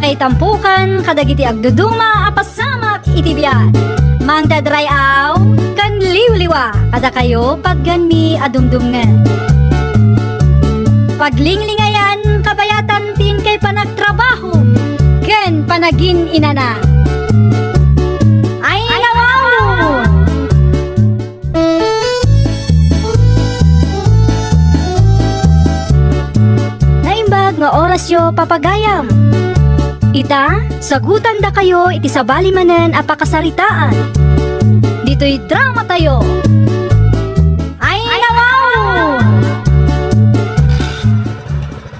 kay tampukan kadagiti agduduma apasamak iti biyan. Mangdadrayaw kan liwliwa kada kayo pagganmi adumdumngan. Paglinglingayan kabayatan tin kay panagtrabaho ken panagin inana. Ay nawaw! Naimbag nga orasyo papagayam. Ita, sagutan da kayo iti sabali manen apakasaritaan. Dito'y drama tayo. Ay nawaw!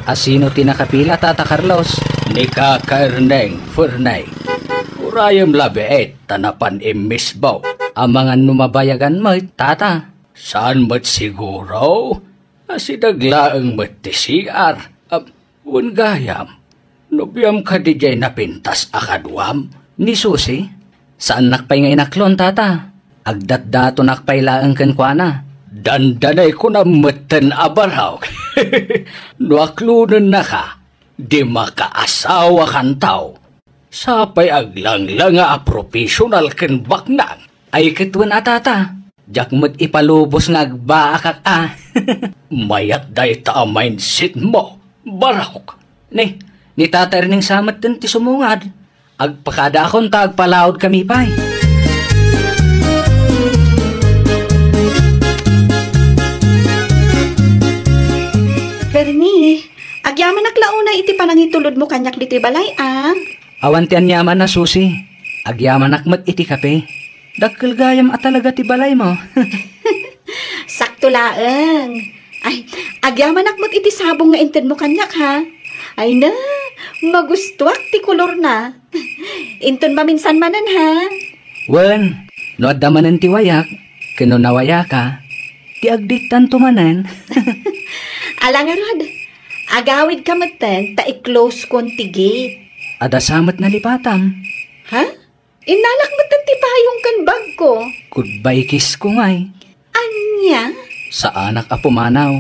Asino tinakapila, Tata Carlos? Ni Kakerneng Furnay. Urayam labeet, tanapan imisbaw. Amangan numabayagan mo, Tata. Saan mo't siguro? Asidaglaang mo't tisiar. Ungayam. Nobiyam ka di jay napintas akadwam. Ni Susi? Saan nakpay nga inaklon, Tata? Agdat-dato nakpay laang kenkwana. Dandanay ko na matan abaraw. Nuaklunan na ka, di makaasawa kan tao. Sapay aglang-lang nga professional ken baknang. Ay kitwan Tata. Jak mo't ipalubos nga agbaakak Mayat day ta mindset mo, barawk. Ni Tata rin samat din ti sumungad. Agpakada akong tagpalaod kami pa'y. Fernie, agyaman naklauna iti panangitulod mo kanyak diti balay, Awantian yaman na, Susi. Agyaman nakmat iti kape. Dakkel gayam at talaga ti balay mo. Sakto laeng. Ay, agyaman nakmat iti sabong nga inted mo kanyak, ha? Ay na, magustuak ti kulor na. Inton maminsan manan, ha? Wen, no adamanan ti wayak, kano nawaya ka, ti agditan tumanan. Alangarod, agawid ka matan, ta i-close kon ti gate. Adasamat na lipatam. Ha? Inalak matan ti payong kan bag ko. Goodbye kiss ko ngay. Anya? Sa anak a pumanaw,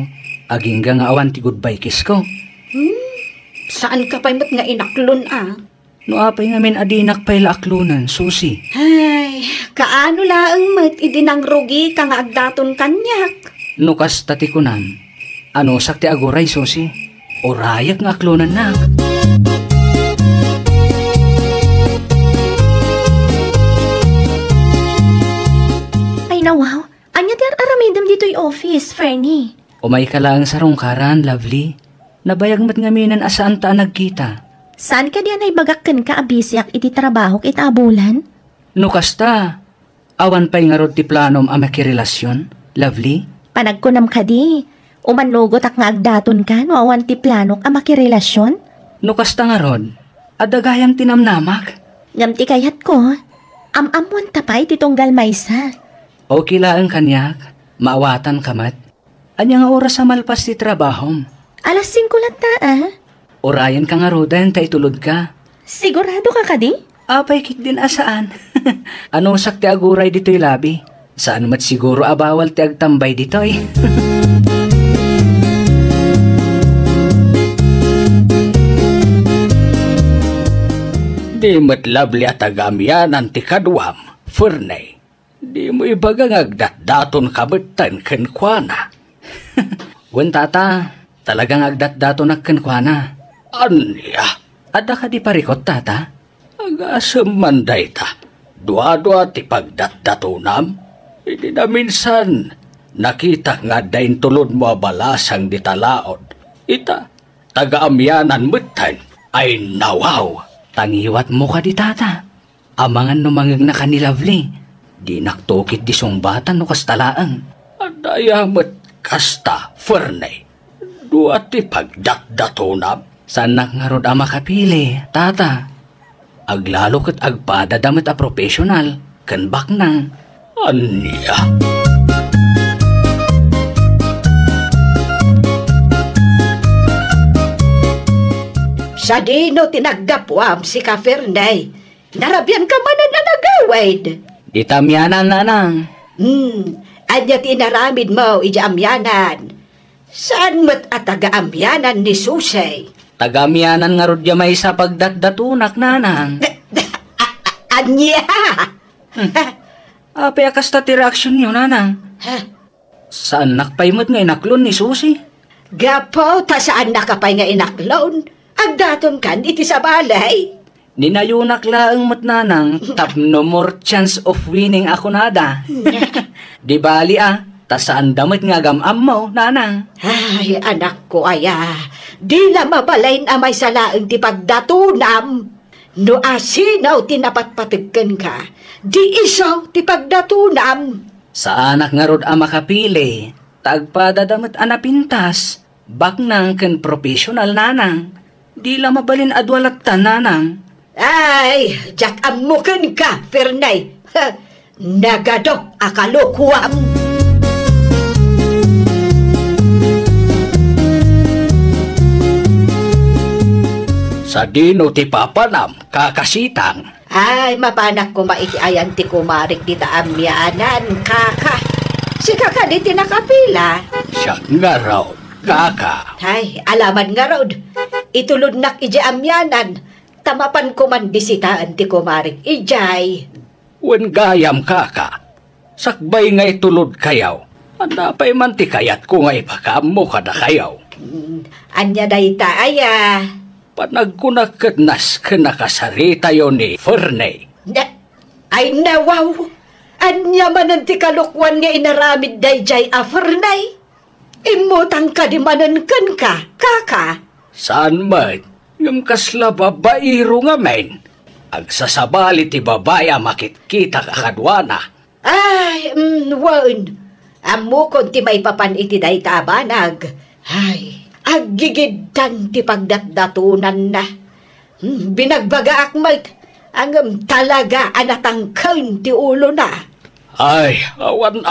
aging nga awan ti goodbye kiss ko. Saan ka pa nga inaklon, No apay ngamin adinak pa'y laaklunan, Susi. Ay, kaano laang mat idinang rugi ka nga agdaton kanyak. No kas tatikunan, ano sakti aguray, Susi? Orayak nga aklunan na. Ay nawaw, anya ti aramidam dito'y office, Fernie. Umay ka lang sa rungkaran, lovely. Nabayag mat ngaminan asaan ta nagkita. Saan ka diyan ay bagakkan ka abisyak iti trabaho iti abulan? No kasta, awan pa'y nga rod ti planom a makirelasyon, lovely? Panagkunam ka di, umanlugot ak nga agdaton ka no awan ti planok a makirelasyon? No kasta nga rod, adagayam tinamnamak. Ngam ti kayat ko, amamwan tapay ti tunggal maysa. Okay lang kanyak, maawatan kamat. Anya nga oras sa malpas ti trabahom. Alas 5 lang ta, Orayan ka nga rodan, ta itulod ka. Sigurado ka ka di? Apay kit din asaan. Anong sakti aguray dito'y labi? Saan mat siguro abawal ti agtambay dito'y? Di mat labli at agamian ti kadwam, Furnay. Di mo ibagang agdat-daton kabatan kenkwana. Wen Tata, talagang agdat-daton kenkwana. Anya? Ada ka di parikot, Tata? Agasam manday ta. Dua-dua ti pagdat-datunam. Hindi na minsan nakita nga dahin tulod mo balasang di talaod. Ita, taga-amyanan mutan ay nawaw. Tangiwat mo ka di, Tata. Amangan numangag na ka ni Lovely. Di naktukit di sumbatan no kastalaang. Adayamat kasta, Fernay. Dua ti pagdat-datunam. Sanak nga rod ama kapili, Tata. Aglalo kat agpadadamat a professional, kan baknang. Anya? Sa dino tinagdapwam si ka Fernay. Narabyan ka man na nagawid. Di tamyanan nanang. Anya tinaramid mo ija amyanan. Saan mo't at taga-amyanan ni Susay? Tagamianan nga rod may sa pagdatdatunak, nanang. Anya? Apay akasta ti reaksyon nyo, nanang. Saan nakpaimot nga inaklon ni Susi? Gapo, ta saan nakapay nga inaklon? Agdaton kan iti sa balay. Ninayunak laang mat nanang, tap no more chance of winning ako nada. Di bali ta saan damit nga gamam mo, nanang. Ay, anak ko aya, di na mabalain amay sa laang ti pagdatunam. No asinaw tinapatpatigkan ka, di isaw ti pagdatunam. Sa anak nga rod makapili, tagpadadamat anapintas, baknang ken professional nanang. Di la mabalin adwalatan nanang. Ay, jak amukan ka, Fernay. Nagadok akalokuam. Sa dino ti papanam, kakasitang. Ay, mapanak ko maikiayan ti kumarik di taamyanan, kaka. Si kaka di tinakapila. Siya nga raw, kaka. Ay, alaman nga raw. Itulod nak iji amyanan. Tamapan ko man bisitaan ti kumarik ijay. Wen gayam kaka. Sakbay nga itulod kayaw. Anapay man ti kayat ko nga ipakamo kada kayaw. Anya dayta aya. Panagkunakadnas ka nakasarita yun ni Fernay. Ay nawaw. Anya manan ti kalukwan nga inaramid dayjay a Fernay. Imutang ka di manan ka, kaka. Saan man? Yung kasla babairo nga men. Agsasabali ti babaya makitkita kakadwana. Ay, wan. Amo kon ti may papan iti day tabanag. Ay, aggigidan ti pagdatdatunan na. Binagbaga akmat. Ang talaga anatangkan ti ulo na. Ay, awan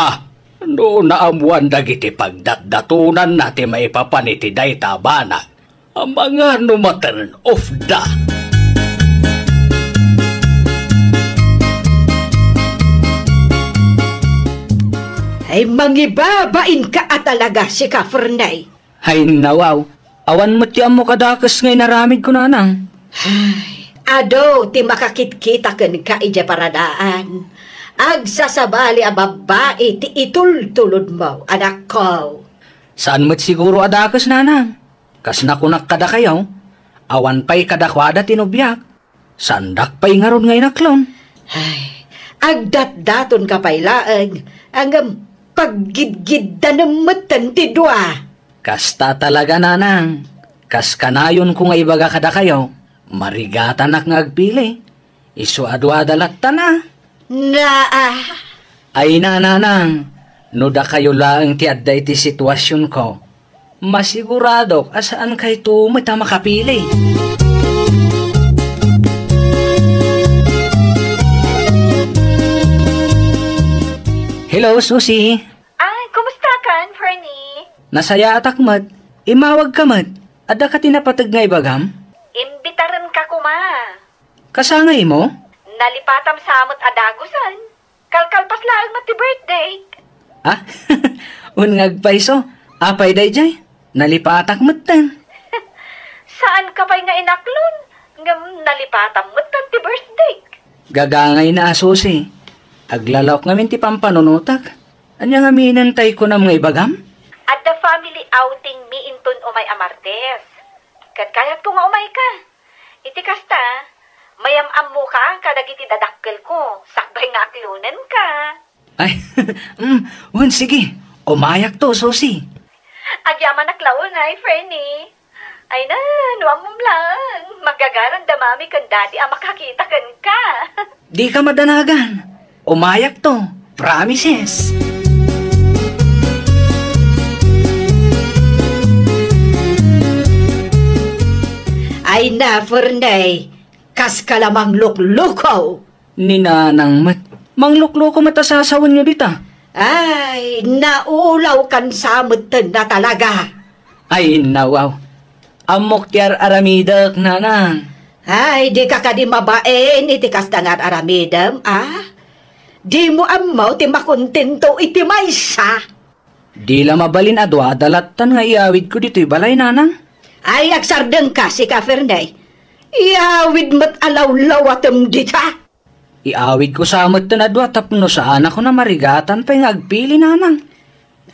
No naamuan dagiti pagdatdatunan na ti may papan iti day tabanag. Ang mga numatan of da. Ay, mangibabain ka talaga si ka, Fernay. Hay nawaw, awan mo ti amo kadakas ngay naramid ko nanang. Ay, ado, ti makakitkita ken ka ija paradaan. Agsasabali a babae ti itultulod mo, anak ko. Saan mo't siguro adakas nanang? Kas nakunak kada kayaw, awan pa'y kadakwada tinubyak. Sandak pa'y nga ron ngay naklon. Ay, agdat-daton ka pa'y laang, ang paggidgiddan ng matan ti dua. Kasta talaga nanang. Kas kanayon ko nga ibaga kada kayaw, marigatan ak nga agpili. Isu adwadalat na. Ay nanang, no da kayo lang ti adday ti sitwasyon ko. Masigurado asaan kay tumita makapili. Hello, Susie. Ay, kumusta kan, Fernie? Nasaya atak mat. Imawag ka mat. Ada ka tinapatag nga ibagam? Imbitaran ka kuma. Kasangay mo? Nalipatam sa amot adagusan. Kalkalpas laang mati birthday. Ah, ungagpaiso. Apay day jay. Nalipatak matan. Saan ka pa'y nga inaklon? Ngam nalipatam matan ti birthday. Gagangay na asusi. Aglalawak ngamin ti pampanunutak. Anya nga minantay ko na mga ibagam? At the family outing mi inton umay amartes. Kayat ko nga umay ka. Iti kasta, mayam-am mo ka kadagiti dadakkel ko. Sakbay nga aklunan ka. Ay, sige. Umayak to, Susi. Agyaman aklaon ay, Fernie. Ay na, nuwang mong lang. Magagarang damami kan daddy ang makakita kan ka. Di ka madanagan. Umayak to. Promises. Ay na, Fernay. Kas ka lamang luklukaw. Ninanang mat. Manglukloko matasasawan nyo dita. Ay, naulaw kan samutan na talaga. Ay, nawaw. Amok tiyar aramidak, nanang. Ay, di ka di mabaen, iti kastangat aramidam, Di mo amaw, ti makontento, iti maysa. Di la mabalin adwa, dalatan nga iawid ko dito'y balay, nanang. Ay, agsardeng ka si ka, Fernay. Iawid mo't alaw-lawatem dita. Iawid ko sa amat na nadwa tapno saan ako na marigatan pa yung agpili nanang.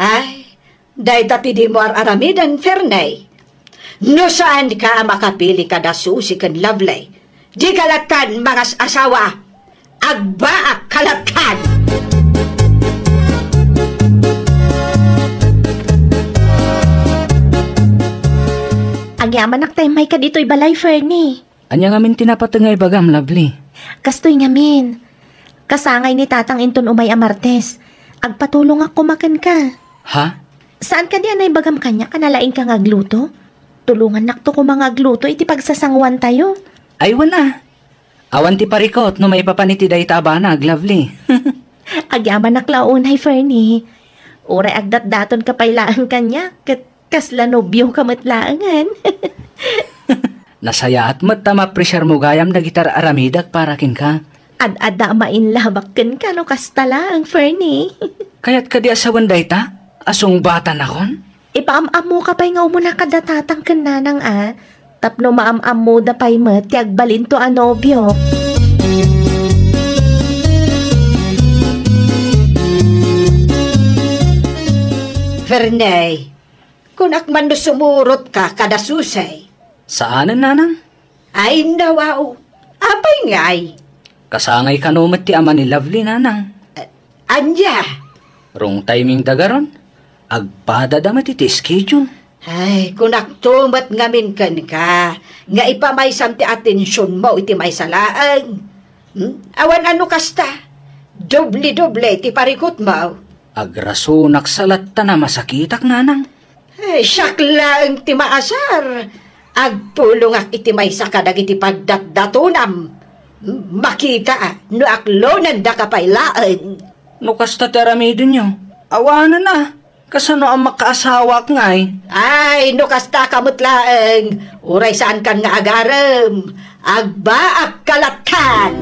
Ay, day tapi di mo aramidan, Fernay. No saan ka makapili ka da susi kan Lovely. Di kalatan mga asawa. Agbaak kalatan. Agyaman tayo may ka dito'y balay, Fernie. Anya ngamin tinapatangay bagam, Lovely. Kastoy ngamin. Kasangay ni tatang inton umay amartes. Agpatulong ako makan ka. Ha? Saan ka diyan ay bagam kanya kanalaing ka ngagluto? Tulungan nakto ko mga agluto iti pagsasangwan tayo. Ay, wala. Awan ti parikot no may papaniti day tabanag, Lovely. Agyaman naklaon, hay Fernie. Uray agdat-daton kapailaan kanya. Kasla nobyo kamatlaangan. Nasaya at matama presyar mo gayam na gitar aramidak para kin ka. Ad-ada mainlabak ka no kastala ang Fernie. Kaya't ka di asawan day ta? Asong bata na kon? Ipaam-am mo ka pa'y nga umuna kadatatang kananang Tapno maam-am mo da pa'y tiag balinto anobyo. Fernay, kung akman no sumurot ka kada susay. Saanan, nanang? Ay, nawaw. Apay ngay. Kasangay ka no ti ama ni Lovely, nanang. Anya. Rong timing dagaron. Agpadadamat iti schedule. Ay, kung aktumat ngamin kan ka, nga ipamaysam ti atensyon mo iti may salaan. Awan ano kasta? Doble-doble ti parikot mo. Agrasunak salat ta na masakitak, nanang. Ay, syakla ang ti maasar. Agpulong ak iti may sakadag iti pagdatdatunam. Makita, no aklonan da kapailaan. No kasta teramidin nyo. Awanan na. Kasano ang makaasawa ngay? Ay, no kasta kamutlaeng. Uray saan kan nga agarem. Agbaak kalatan.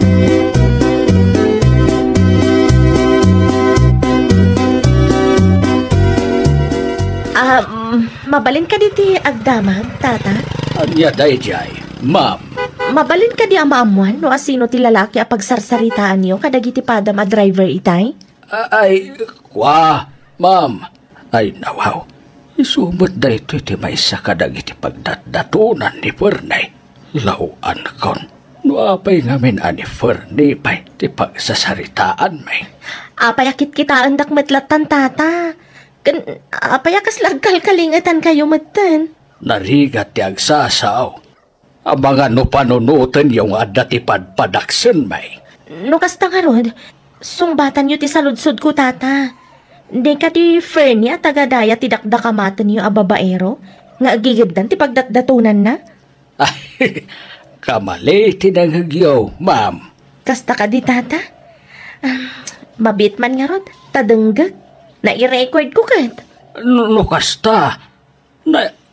Mabalin ka diti agdamag, tata? Anya dayjay, ma'am. Mabalin ka di amaamuan no asino ti lalaki a pagsarsaritaan niyo kadagiti padam a driver itay? Ay, kwa, ma'am. Ay, nawaw. Isumot da ito iti may sakadag iti pagdatdatunan ni Fernay. Lauan kon. Nuapay ngamin ani Fernay pa'y ti pagsasaritaan may. Apayakit kita andak matlatan, tata. Apayakas lagkal kalingatan kayo matan. Narigat ti agsasaw. Ang mga nupanunutan yung adati padpadaksen may. No kasta nga rod, sungbatan nyo ti saludsod ko, tata. Di ka ti Fernie at tagadaya ti dakdakamatan nyo a babaero, nga agigiddan ti pagdatdatunan na. Ay, kamali tinanghagyaw, ma'am. Kasta ka di, tata? Mabit man nga rod, tadenggag. Na-i-record ko kat. No kasta,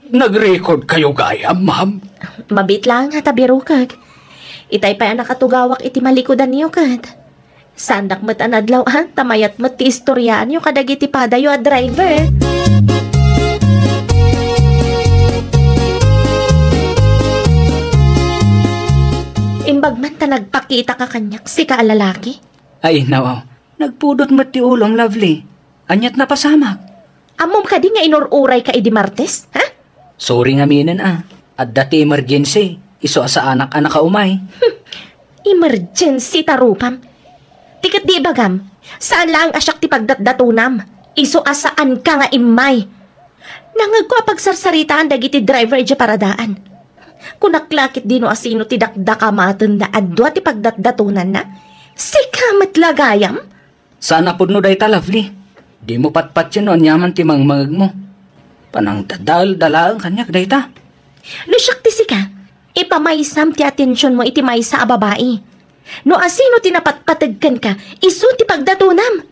nag-record kayo gaya, ma'am? Mabit lang nga tabiro kag. Itay pa ang nakatugawak iti malikodan niyo kat. Sandak mat anadlaw tamayat mat ti istoryaan niyo kadag iti padayo a driver. Imbag man ta nagpakita ka kanyak si kaalalaki. Ay, nawaw. Nagpudot mat ti ulong, Lovely. Anyat na pasamak. Amom ka di nga inururay ka idi Martes, ha? Sorry nga minan At dati emergency. Iso sa anak-anak ka umay. Emergency tarupam. Tikat di bagam. Saan lang asyak ti pagdatdatunam? Iso asaan ka nga imay? Nangag ko pagsarsaritaan dagiti driver iti paradaan. Kunaklakit dino asino ti dakdakamatan da adwa ti pagdatdatunan na. Sikamat lagayam? Sana pud no day ta, Lovely. Di mo patpat yan on yaman ti mangmangag mo. Panang dadal-dalaan kanyak day ta. No siyak ti sika, ipamaysam ti atensyon mo iti maysa a babae. No asino tinapatpatagkan ka, iso ti pagdatunam.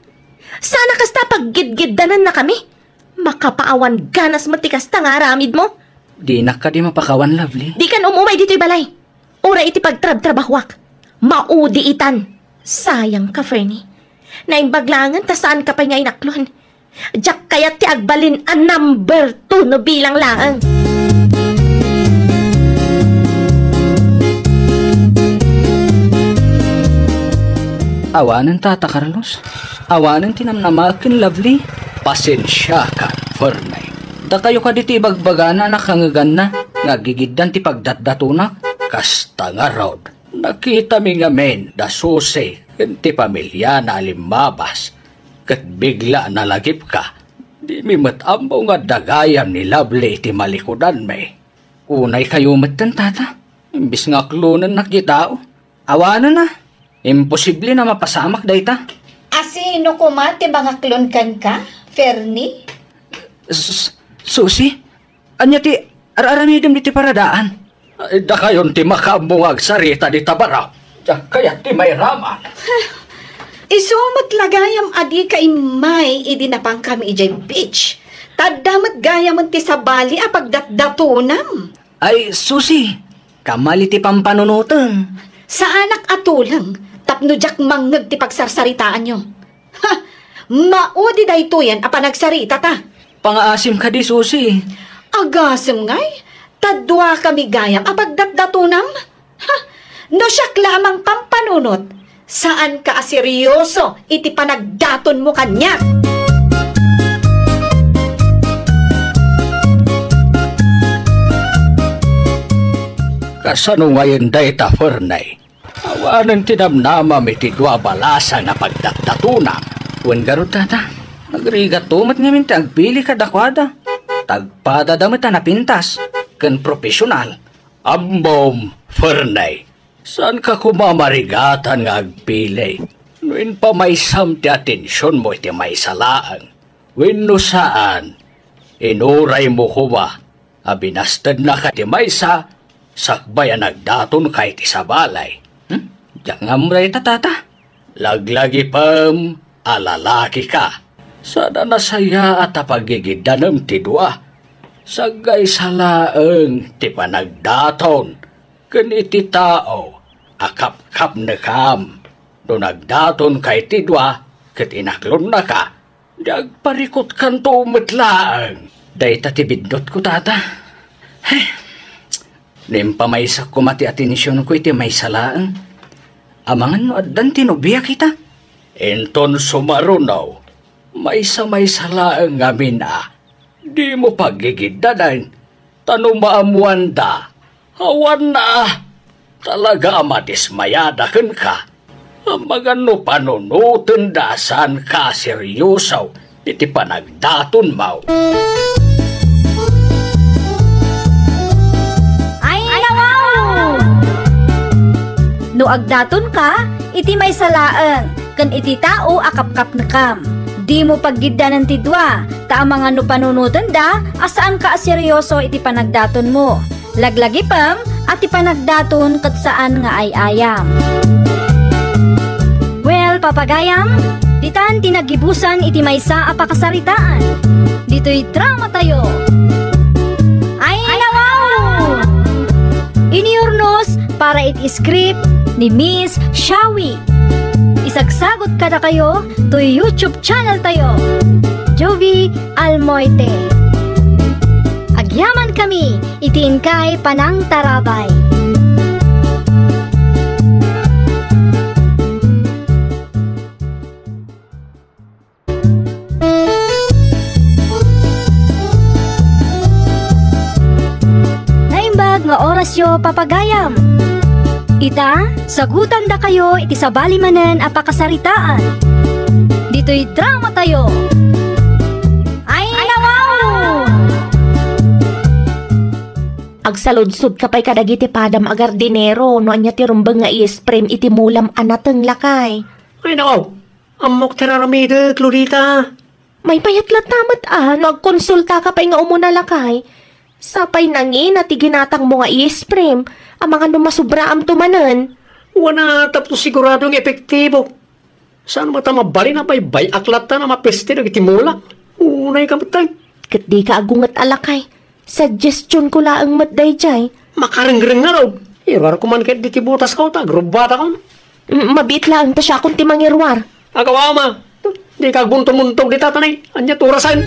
Sana kasta paggidgiddanan na kami. Makapaawan ganas matikas ta nga aramid mo. Di na ka di mapakawan, Lovely. Di kan umumay dito'y balay. Ura iti pagtrab-trabahwak. Maudi itan. Sayang ka, Fernie. Naimbaglangan ta saan ka pa nga inaklon. Diyak kaya ti agbalin a number 2 no bilang laang. Awanan, Tata Carlos. Awanan tinamnamakin, lovely. Pasensya ka, Fernay. Da kayo ka diti bagbagana nakangagan na. Ngagigiddan ti pagdatdatunak. Kasta nga rod, nakita mi nga men da susi ti pamilya na alimabas. Kat bigla nalagip ka. Di mi matambo nga dagayam ni Lovely ti malikodan may. Unay kayo matan, Tata. Imbis nga klunan nakitao. Awanan na. Imposible na mapasamak dayta. Asino kumati mga klonkan ka, Fernie? Susi? Anya ti araramidem diti paradaan. Ay, da kayon ti makamungag sarita di tabaraw. Da kaya ti may raman. Isumat lagayam adi ka imay idinapang kami ijay beach. Tadamat gayam ti sabali a pagdatdatunam. Ay, Susi, kamali ti pampanunutan. Sa anak atulang, tapno jak mangag ti pagsarsaritaan nyo. Ha! Maudi da ito yan a panagsarita ta. Pangaasim ka di, Susi. Agasem ngay, tadwa kami gayam a pagdatdatunam. Ha! No siyak lamang pampanunot, saan ka aseryoso iti panagdaton mo kanya? Kasano ngayon dayta, Fernay? Awanan tinamnama mi ti dua balasa na pagdatdatunam. Wen garot, Tata. Agrigat tumat nga minti agpili ka dakwada. Tagpada damit na napintas. Ken profesional. Ambom, Fernay. Saan ka kumamarigatan nga agpili? Nuin pa may sam ti atensyon mo iti may salaang. Wenno saan? Inuray mo kuwa. Abinastad na ka ti may sakbay ang nagdaton kay ti sa balay. Diyak nga mo rin, Tata. Laglagi pam, alalaki ka. Sana nasaya at pagigidanam ti dua. Sagay salaang ti panagdaton. Kaniti tao, akap-kap na kam. Do nagdaton kay ti dua, kat inaklon na ka. Dagparikot kan to umatlaang. Dayta ti bidot ko, Tata. Nimpamaysa ko mati atinisyon ko iti may salaang. Amangan no addan tinubya kita. Enton sumarunaw, may salaang ngamin Di mo pagigidadan, tanumaamuan da. Hawan na talaga amadismayadakan ka. Amagano panunutan da saan ka seryosaw iti panagdaton mau. No agdaton ka, iti may salaang, kan iti tao akap-kap na kam. Di mo paggiddanan ti dua, ta mga no panunutan da, asaan ka seryoso iti panagdaton mo. Laglagi pam, at ipanagdaton kat saan nga ay ayam. Well, papagayam, ditan tinagibusan iti maysa a pakasaritaan. Dito'y drama tayo. Ay nawaw! Iniurnos para iti script ni Miss Shawi. Isagsagot kada kayo to YouTube channel tayo, Jovi Almoite. Agyaman kami, itiin kay Panang Tarabay. Naimbag nga orasyo papagayam. Ita, sagutan da kayo iti sabali manen a pakasaritaan. Dito'y drama tayo. Ay nawaw! Agsaludsod kapay kadagiti padam agardinero no anya ti rumbeng nga i-sprem iti mulam anateng lakay. Ay nakaw, amok tinaramide, Clorita. May payatlat tamat no agkonsulta kapay nga umuna lakay. Sapay nangin at iginatang mo nga i-sprem, ang mga numasubraam tumanan. Wana tapos siguradong epektibo. Saan mo tamabali na bay aklata na mapeste na itimula? Unay ka matay. Kat di ka agungat alakay. Suggestion ko laang matday jay. Makarengreng na raw. Irwar ko man kahit di tibutas ka ta, grubata ka. Mabit lang ta siya kung timangirwar. Agawama, di ka buntong-muntog di tatanay. Anya turasan.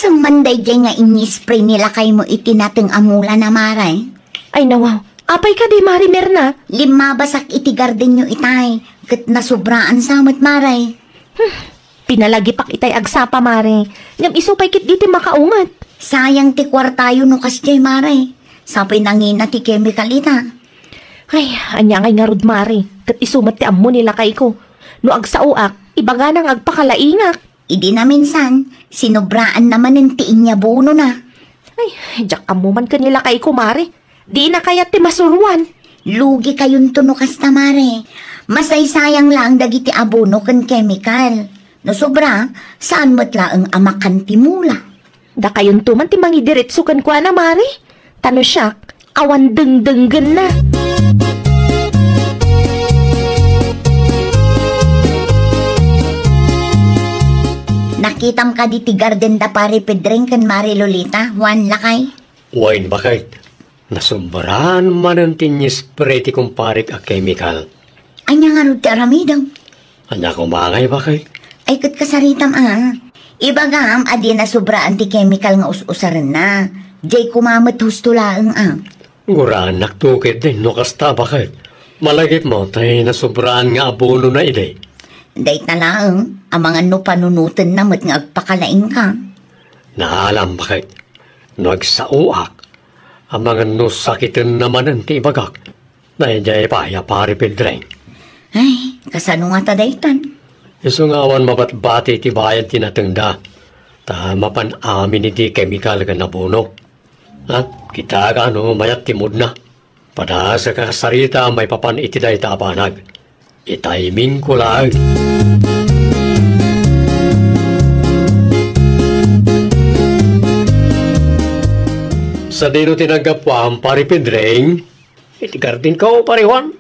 Asang manday jay nga ini-spray nila kay mo itinateng amula na maray? Ay nawaw, apay ka di Mari Merna. Lima basak iti garden nyo itay. Kat nasubraan samot maray. Pinalagipak itay agsapa Mari. Ngam isupay kit diti makaungat. Sayang ti kwartayo no kasjay maray. Sapay nangina ti chemical ita. Ay, anya ngay nga rod Mari. Kat isumat ti ammo nila kay ko. No agsauak, ibaga nang agpakalaingak. Idi na minsan, sinubraan naman ng tiin niya buno na. Ay, jak amuman ka nila kay ko Mari. Di na kaya ti masuruan. Lugi kayong tunukas na mare. Masaysayang lang dagiti abono kan chemical. No sobra, saan matla ang amakan ti mula? Da kayon tuman ti mangidiretso kan kwa na Mari. Tano siya, awan dengdenggen na. Nakitam ka di ti garden da pare Pedreng kan Mari Lolita, Juan Lakay? Wain bakit? Nasumbaran man ang tinispray ti kumparik a chemical. Anya nga ro ti aramidaw. Anya kumangay bakit? Ay kat kasaritam Ibagam adi na sobraan ti chemical nga us-usaran na. Jay kumamat husto laang Guraan naktukit din no kasta bakit? Malagip mo tay nasubraan nga abono na ide. Dahit na laang, ang mga no panunutan namat nga agpakalaing ka. Naalam bakit? No agsauak, ang mga no sakitin naman ang tibagak. Nahidyay pa ya pare Pedreng. Ay, kasano nga tadaytan? Isungawan mabatbati ti bayan tinatengda. Tama pan amin iti chemical ka nabuno. At kita ka no mayat timod na. Pada sa kakasarita may papan iti day tabanag. Itaimin ko lang. Sa dino tinanggap pa ang pari Pedreng, itigartin ka o pari Juan.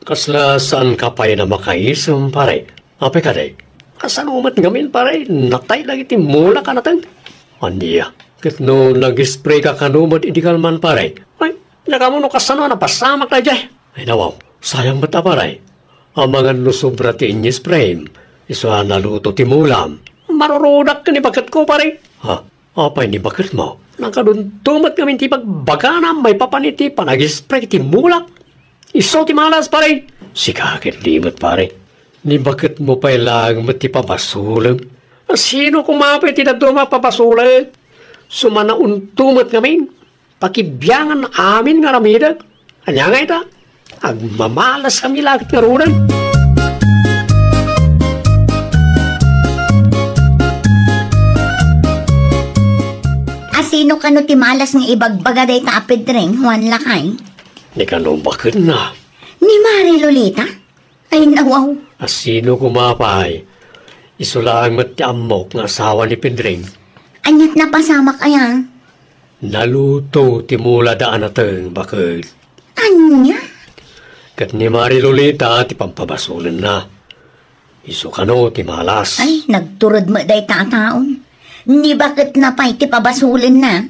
Kasla saan ka pa na makaisam pare? Ape ka day? Kasanumat ngamin pare, natay lagi ti mula ka natang. Aniya, kit no nag-spray ka kanumat idikalman pare. Ay, nakamuno kasano na pasamak na dyan. Ay nawaw, sayang bata pare. Ang mga nusobra ti inyis frame, isa naluto ti mulam. Marurudak ka ni bakat ko pare. Ha, apay ni bakat mo? Nakaduntumat kami ti pagbagana may papaniti panag-spray ti mulak. Iso ti malas pare. Sikakit limot pare. Ni bakat mo pa ilang mati papasulam. Sino kumapit ti naduma papasulam? Sumana untumat kami. Pakibiyangan amin nga ramidag. Anya nga ita? Agmamalas kami lagit nga runan. Sino ka no ti malas nga ibagbaga day ta Pedreng, Juan Lakay? Ni kano bakit na? Ni Mari Lolita? Ay nawaw. Sino kumapay? Isulaan mo't ti amok nga asawa ni Pedreng. Anyat na pasama kaya? Naluto ti mula daan nateng bakit? Anya? Kat ni Mari Lolita ti pampabasulan na. Isu kano ti malas. Ay, nagturod mo day taon. Ni bakit na pa'y ti pabasulin na?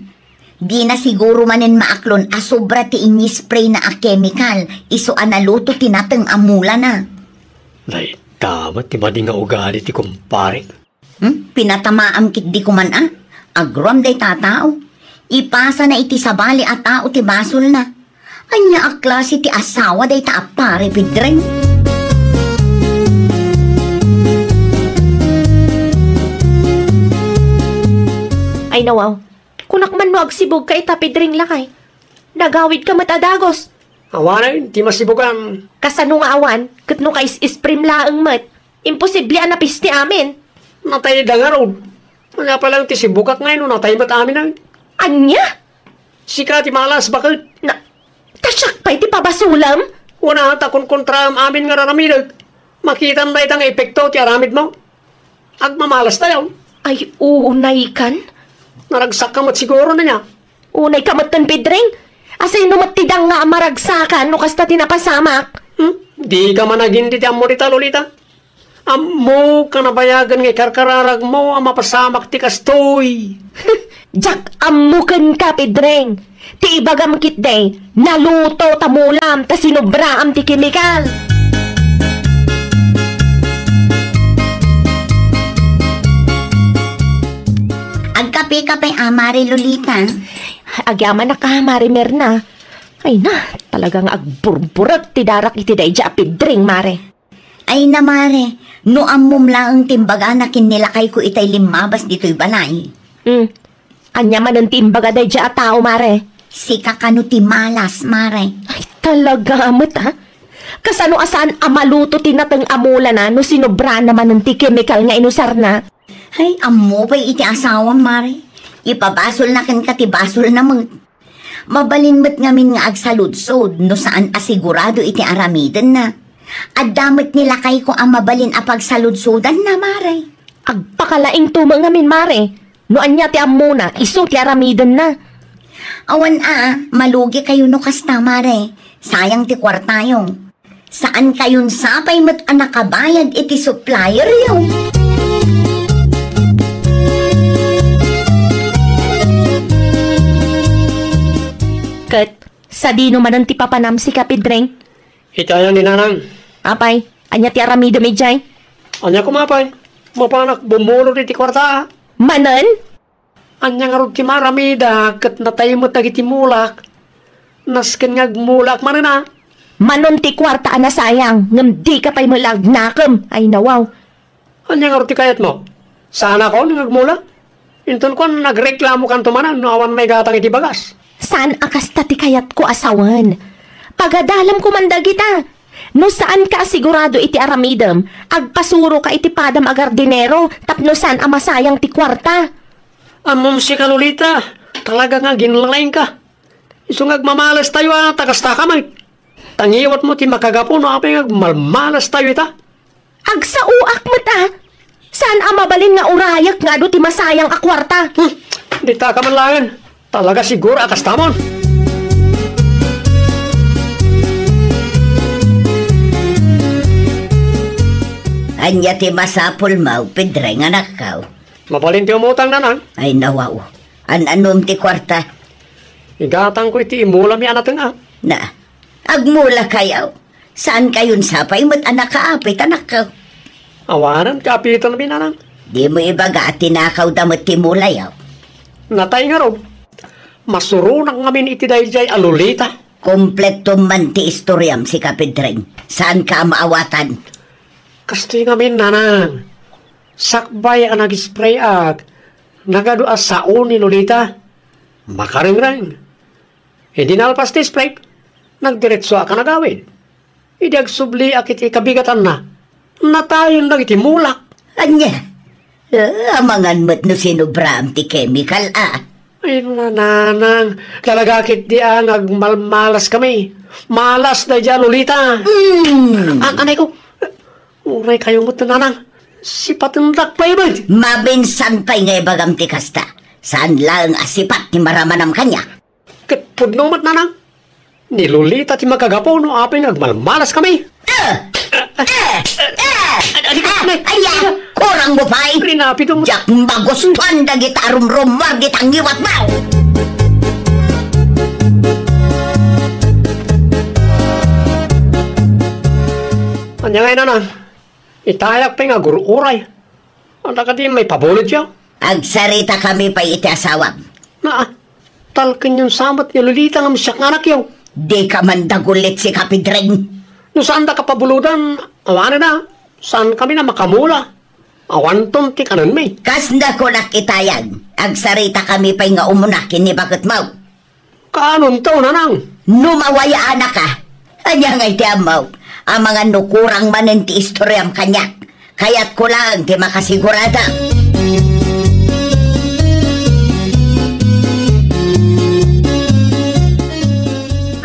Di na siguro manin maaklon asobra ti ini-spray na a chemical. Iso analuto tinateng amula na. Nay, tama ti madi nga ugali ti kumpare. Pinatamaam kit di kuman Agrom day tatao. Ipasa na iti sabali at tao ti basol na. Anya a klase ti asawa day taapare Pedreng. Ay nawaw, kunak man mo agsibog ka ita Pedreng Lakay. Nagawid ka matadagos. Awanay, di masibugan. Kasano nga awan, kat no kais-isprim laang mat. Imposible ang napis ti amin. Natay da nga ron. Nga palang ti sibukak ngayon, natay mat amin na. Anya? Sika ti malas bakit? Na, tasyak pa'y ti pabasulam? Una takon kontra amin nga raramidag. Makita na itang epekto ti aramid mo. Agmamalas tayo. Ay, unay kan? Naragsak ka mat siguro na niya. Unay ka mat tan Pedreng? Asay numatidang nga maragsakan no kasta tinapasamak. Di ka managindi ti amorita Lolita. Amo ka nabayagan nga karkararag mo ang mapasamak ti kastoy. Jak amukan ka Pedreng. Ti ibagam kit day, naluto tamulam ta sinubraam ti kemikal. kape ka pa'y amari, Lolita. Agyaman na ka, Marimer na. Ay na, talagang agburburat ti darak iti dayja apidring, Mare. Ay na, Mare. No amom lang ang timbaga na kinilakay ko itay limabas dito'y balay. Anya man ang timbaga dayja a tao, Mare. Si kakano ti malas, Mare. Ay talaga, amat ha? Kasano asaan amaluto tinatang amula na no sinobra naman ng ti chemical nga inusar na? Ay, amo pa'y iti asawa, Mare. Ipabasol na kan katibasol na mabalinmat ngamin nga agsaludsod no saan asigurado iti aramidan na. At damit nila kay ko ang mabalin a pagsaludsodan na, Mare. Agpakalaing tumang ngamin, Mare. No anya ti amo na, iso ti aramidan na. Awan malugi kayo no kasta, Mare. Sayang ti kwartayo. Saan kayon sapay mat anakabayad iti supplier yung? Kat, sa dino man ang ti papanam si Kapidreng? Itayan ni nanang. Apay, anya ti aramida may jay? Anya kumapay. Mapanak bumulog iti kwarta. Manan? Anya nga rin ti maramida kat natayimot na iti mulak. Nasken nga mulak man na. Manon ti kwarta na sayang. Ngam di ka pa'y malagnakam. Ay nawaw. Anya nga rin ti kayat mo. Sana ko nagmulak. Inton ko nagreklamo kan tumanan no awan may gatang iti bagas. Saan akasta ti kayat ko asawan? Pagadalam ko manda kita. No saan ka asigurado iti aramidam, agpasuro ka iti padam agardinero, tapno saan amasayang ti kwarta. Amom si Kalulita, talaga nga ginlaing ka. Isong agmamalas tayo takasta ka may. Tangiwat mo ti makagapo no apay agmalmalas tayo ita. Agsauak mata. Saan amabalin nga urayak nga do ti masayang akwarta? Di ta ka man langan. Talaga siguro akas tamon. Anya ti masapol mau, Pedreng anak kau. Mabalin ti umutang nanang. Ay nawaw. Anom ti kwarta. Igatang ko iti imula mi anateng a. Na, agmula kayaw. Saan kayon sapay mo't anak kaapit anak kau? Awanan, kapitan mi nanang. Di mo ibaga tinakaw damot ti mula yaw. Natay nga ro. Masurunang ngamin iti dayjay alulita. Kompleto man ti istoryam si Kapidreng. Saan ka maawatan? Kasti ngamin nanang. Sakbay ang nag-spray ag. Nagadua sao ni Lolita. Makaringrang. Hindi nalpas ti spray. Nagdiretso ka nagawin. Hindi agsubli akit ikabigatan na. Natayin lang iti mulak. Anya? Amangan mo't no sinubram ti chemical Ay nanang. Kalagakit di nagmalmalas kami. Malas na dyan Lolita. Anay ko. Uray kayo mo't nanang. Sipat ang lakpay ba? Mabinsan pa'y nga ibagam ti kasta. Saan lang asipat ni maramanam kanya? Katpudno mat nanang. Ni Lolita ti magagapo no apay nagmalmalas kami. Aya, kurang mo pa'y. Rinapito mo. Jak magustuhan da kita rumrumwar ditang iwat mo. Anya ngayon nanang. Itayak pa nga gururay. Ang nakati may pabulit siya. Agsarita kami pa iti asawam. Talkan yung samat ni Lolita ng siyak anak yaw. Di ka man dagulit si Kapidreng. No saan da kapabuludan, awan na. Saan kami na makamula. Awanton ti kanan may. Kasda ko nakitayan. Agsarita kami pa nga umunakin ni bakit mau. Kanon to nanang. Numawaya anak ka. Anya nga iti amaw. Ang mga nukurang manin ti istoryam kanyak. Kaya't ko lang ti makasigurada.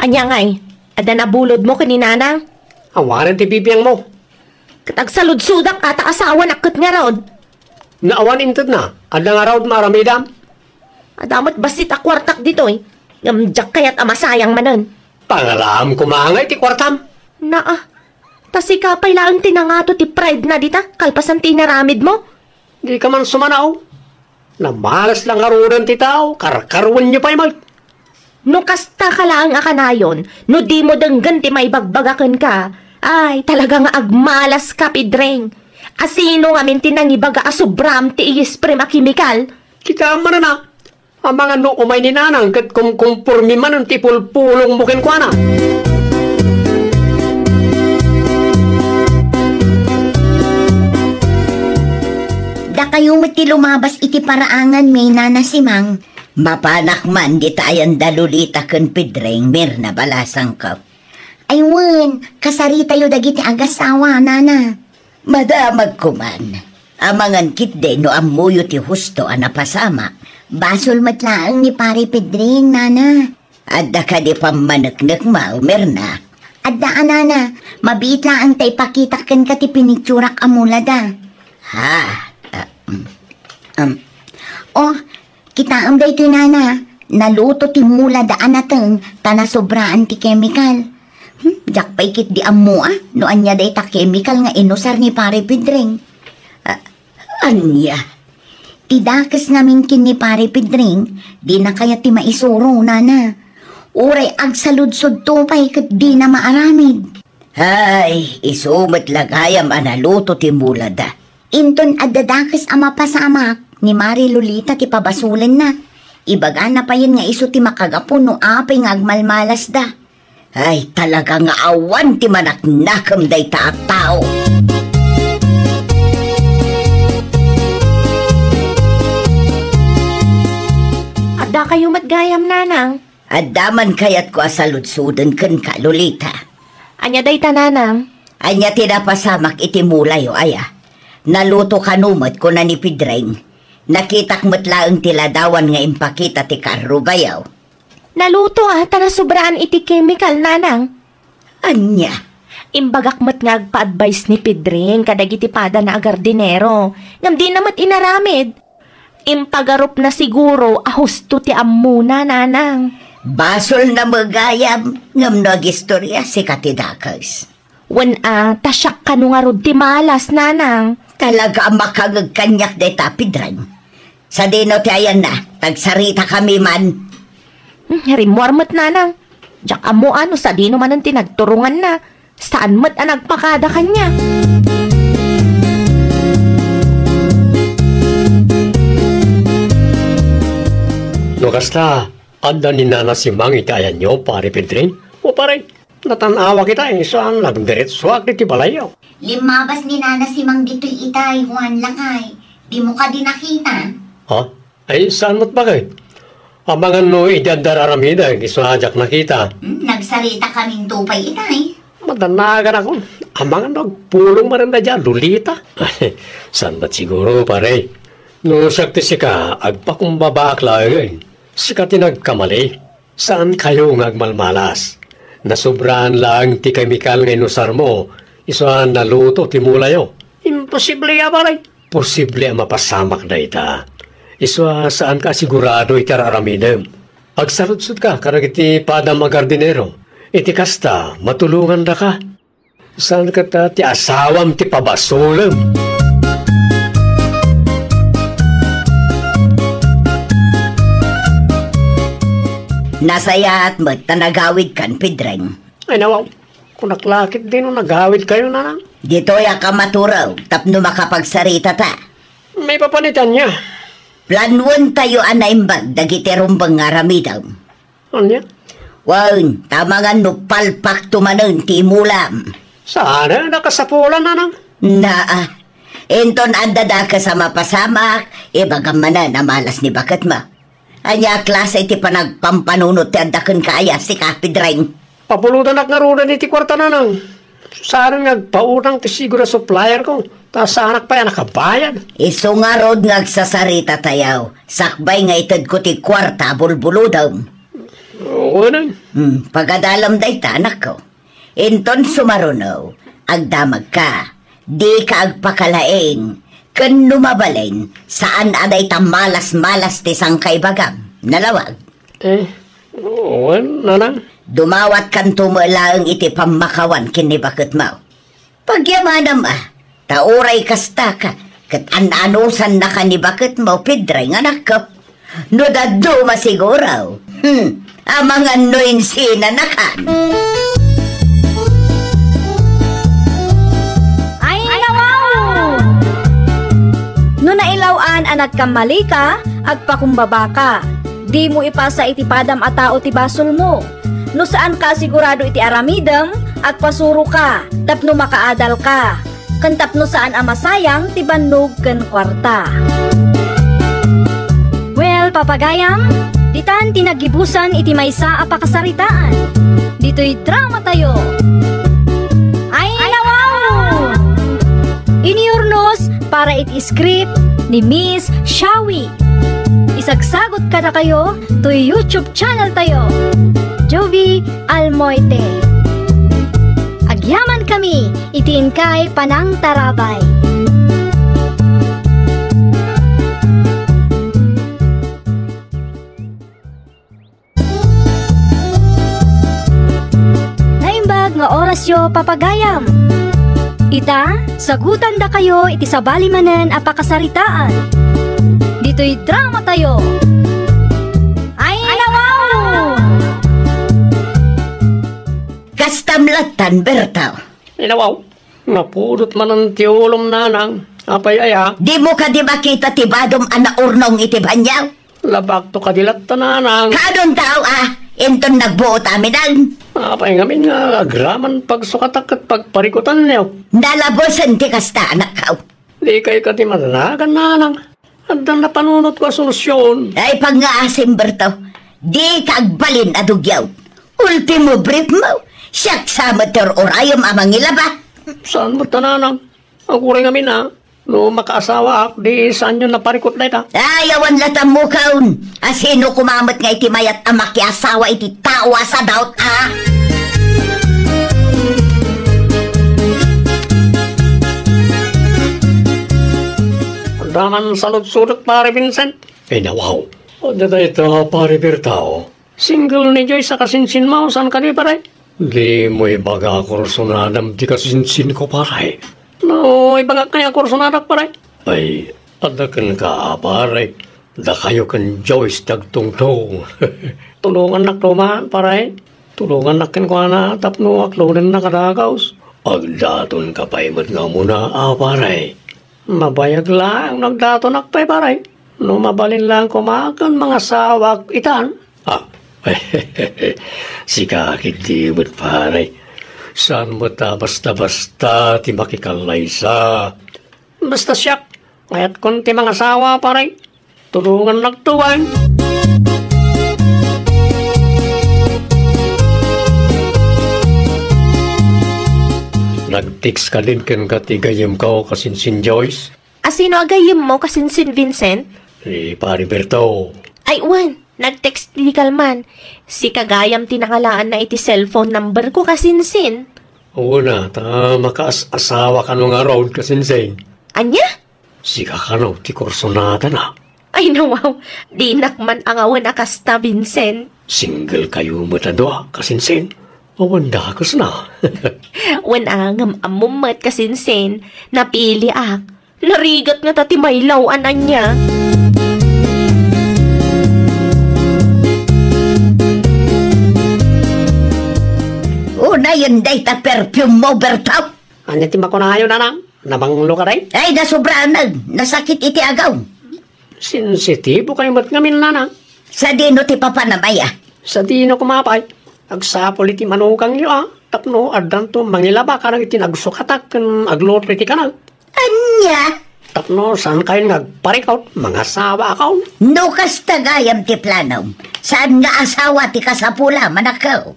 Anya ngay, ada nabulod mo kaninanang? Awanan ti bibiyang mo. Katagsaludsudak ata asawa nakit nga raod. Naawan intod na. Ada nga raod maramidam. Adamot basit akwartak dito eh. Ngamjak kaya't amasayang manan. Pangalam kumangay ti kwartam. Tasi ka pailaan tinangato ti pride na dita, kalpasan tinaramid mo. Di ka man sumanaw. Namalas lang aruran ti tao, karkarwan niyo pa'y mag. No kasta ka lang akanayon, no di mo denggan ti may bagbagakan ka, ay talaga nga agmalas ka Pedreng. Asino nga min tinangibaga asubram ti iisprim a kimikal. Kita man na. Ang mga no umay ni nanang kat kumpurmi man ang tipul-pulong bukin kwa na. Da kayo mati lumabas iti paraangan may nanasimang. Mapanak man di tayan dalulita ken Pedreng mirna balasang ka. Aywan, kasari tayo dagiti agasawa, nana. Madamag ko man. Amangan kit de no amuyo ti husto anapasama. Basol matlaang ni pare Pedreng, nana. Adda ka di pamanaknak mao, mirna. Adda nana, mabitla ang tay pakitaken ka ti pinicturak amulada. Ha? Kita am day ito, nana. Naluto ti mula daan nateng tanasobraan ti chemical. Jak paikit di amu no anya day ta chemical nga inusar ni pare Pedreng. Anya? Tidakas namin kin ni pare Pedreng, di na kaya ti maisuro, nana. Uray agsaludsod to pa'y kat di na maaramid. Ay, isumat lagayam analuto ti mula da. Inton adadakas ama pasamak ni Mari Lolita ti pabasulen na. Ibaga na pa yun nga iso ti makagapo no apay nga agmalmalas da. Ay talaga nga awan ti manaknakam day taat tao. Adda kayo matgayam, nanang. Addaman kayat ko asaludsudan ken ka, Lolita. Anya day ta, nanang. Anya tinapasamak iti mulay o aya. Naluto kanumat ko na ni Pedreng. Nakitak matlaang tiladawan nga impakita ti karro bayaw. Naluto tanasobraan iti chemical, nanang. Anya? Imbagak mat nga agpa-advise ni Pedreng kadagiti pada na agardinero. Ngam di namat inaramid. Impagarup na siguro ahusto ti ammuna, nanang. Basol na magayam ngam nagistorya si katidakas. Wan tasyak ka nung arod ti malas, nanang. Talaga makagagkanyak de Pedreng. Sa dino ti ayan na, tagsarita kami man. Rimwarmat, nanang. Jak amo sa dino man ang tinagturungan na. Saan mat ang nagpakada kanya? No kasta, anda ni nana si Mang itayan nyo, pare Pedreng. O pare, natanawa kita saan nagdiretso akit ti balayaw. Limabas ni nana si Mang dito'y itay, Juan Lakay. Di mo ka din nakita. Ha? Ay, saan mo't bagay? Amangan no idandararamida, giswajak nakita. Nagsarita kaming tupay itay. Madanagan ako. Amangan no, pulong maranda dyan, Lolita. Ay, saan ba't siguro, pare? No, sakti sika, agpakumbaba aklayan. Sika tinagkamali. Saan kayo ngagmalmalas? Nasobrahan lang ti chemical nga inusar mo. Isaan naluto ti mulayo. Imposible ya, pare. Posible ang mapasamak na ita. Iswa saan ka sigurado itararamidem. Agsarudsud ka, karagiti padang magardinero. Iti kasta, matulungan na ka. Saan ka ti asawam ti pabasolem. Nasaya at magtanagawid kan, Pedreng. Ay nawaw, kung naklakit din nagawid kayo, nanang. Dito ya ka maturaw, tapno makapagsarita ta. May papanitan niya. Planuan tayo anaimbag, dagiti rumbang ngaramidam. Ano? Wan, tama nga nupalpak tumanon ti mulam. Sana, nakasapulan, nanang. Enton andada ka sa mapasamak, ibagam manan na malas ni bakat ma. Anya klase iti panagpampanunot ti andakan kaya si Pedreng. Papulutan at narunan iti kwarta, nanang. Sana nagpaunang ti siguro supplier ko. Tas anak pa yan nakabayad. Iso nga rod nagsasarita tayaw. Sakbay nga itad ko ti kwarta bulbuludam. Oo na. Pagadalam day tanak ko. Inton sumarunaw, agdamag ka. Di ka agpakalaeng. Kan lumabalen, saan aday ta malas-malas ti sangkay bagam. Nalawag. Oo, nanang. Dumawat kan tumulaang iti pamakawan kinibakit mo. Pagyamanam tauray kasta ka, kat ananusan na kanibakit mo, Pedreng, anak ka. No daddo masiguraw. Amangan no insinanakan. Ay, nawaw! No nailawaan anak kamali ka, agpakumbaba ka. Di mo ipasa iti padam a tao ti basol mo. No saan ka sigurado iti aramidem, agpasuro ka, tapno makaadal ka. Kan tapno saan a masayang ti bannog ken kwarta. Well, papagayam, ditan tinagibusan iti maysa a pakasaritaan. Dito'y drama tayo. Ay nawaw! Iniurnos para iti script ni Miss Shawi. Isagsagot ka na kayo to YouTube channel tayo, Jovi Almoite. Agyaman kami, itiin kay Panang Tarabay. Naimbag nga oras yo papagayam. Ita, sagutan da kayo iti sabali manen a pakasaritaan. Dito'y drama tayo. Ay nawaw! Kastamlatan, Bertaw. Inawaw, napudot man ang tiulom nanang. Apay aya, Di mo ka di makita ti badom anaurnong iti banyaw? labak to kadilat tananang. Kadon tao inton nagbuot aminan. Apay ngamin nga, agraman pagsukatak at pagparikutan niyo. Nalabosan ti kasta anak kao. Di kay ka ti madanagan nanang. Andan na panunot ko solusyon. Ay pag nga asim, Bertaw, di kagbalin adugyaw. Ultimo brief mo, siyak sa mater orayom amang ilaba. Saan mo tananang? Ako rin ngamin ha. No makaasawa ak, di saan yun naparikot na ita? Ayawan latam mo kaun. Asino kumamot nga iti mayat amaki asawa iti tawa sa daot Daman salot-surot pare Vincent. Eh nawaw. O dada ito pare Bertao. Single ni Joy sa kasinsin mo, saan ka di pare? Di mo ibaga kursunadam di kasinsin ko pare. No, ibaga kaya kursunadak pare. Ay, adakan ka pare. Da kayo kan Joyce dagtungtong. Tulungan nak tumaan pare. Tulungan nakin ko na tapno aklonin na kadagaws. Pagdaton ka pa imod nga muna pare. Mabayag lang nagdatonak pa'y paray. No mabalin lang kumakan mga sawak itan. Si kakit di mo't paray. Saan mo ta basta-basta ti makikalaysa. Basta siyak. Ngayon kunti mga sawa paray. Tulungan nagtuwan. Nag-text ka din kan katigayim ka o kasinsin Joyce? Asino agayim mo kasinsin Vincent? Si Pari Berto. Ay, Juan, nag-text di kalman. Si kagayam tinangalaan na iti cellphone number ko kasinsin. Oo na, ta makaasawa ka nung road kasinsin. Anya? Si kakano, ti kursonada na. Ay, nawaw, di nakman ang awan akasta Vincent. Single kayo matadwa kasinsin. Awanda kas na. Wan angam amumat kasinsin, napili ak. Narigat nga tati maylaw anan niya. Una yun day ta perfume mo, Bertaw. Anya ti makunayo na nang? Nabanglo ka rin? Ay, nasobraan nasakit iti agaw. Sensitibo kayo mat ngamin na nang. Sa dino ti papanamaya. Sa dino kumapay. Agsapol iti manukang niyo Tapno, adan to mangilaba ka nang iti nagsukatak kan aglotro iti kanang. Anya? Tapno, saan kayo nagparikaw? Mga asawa akaw? No kastagayam ti planom. Saan nga asawa ti kasapula manakaw?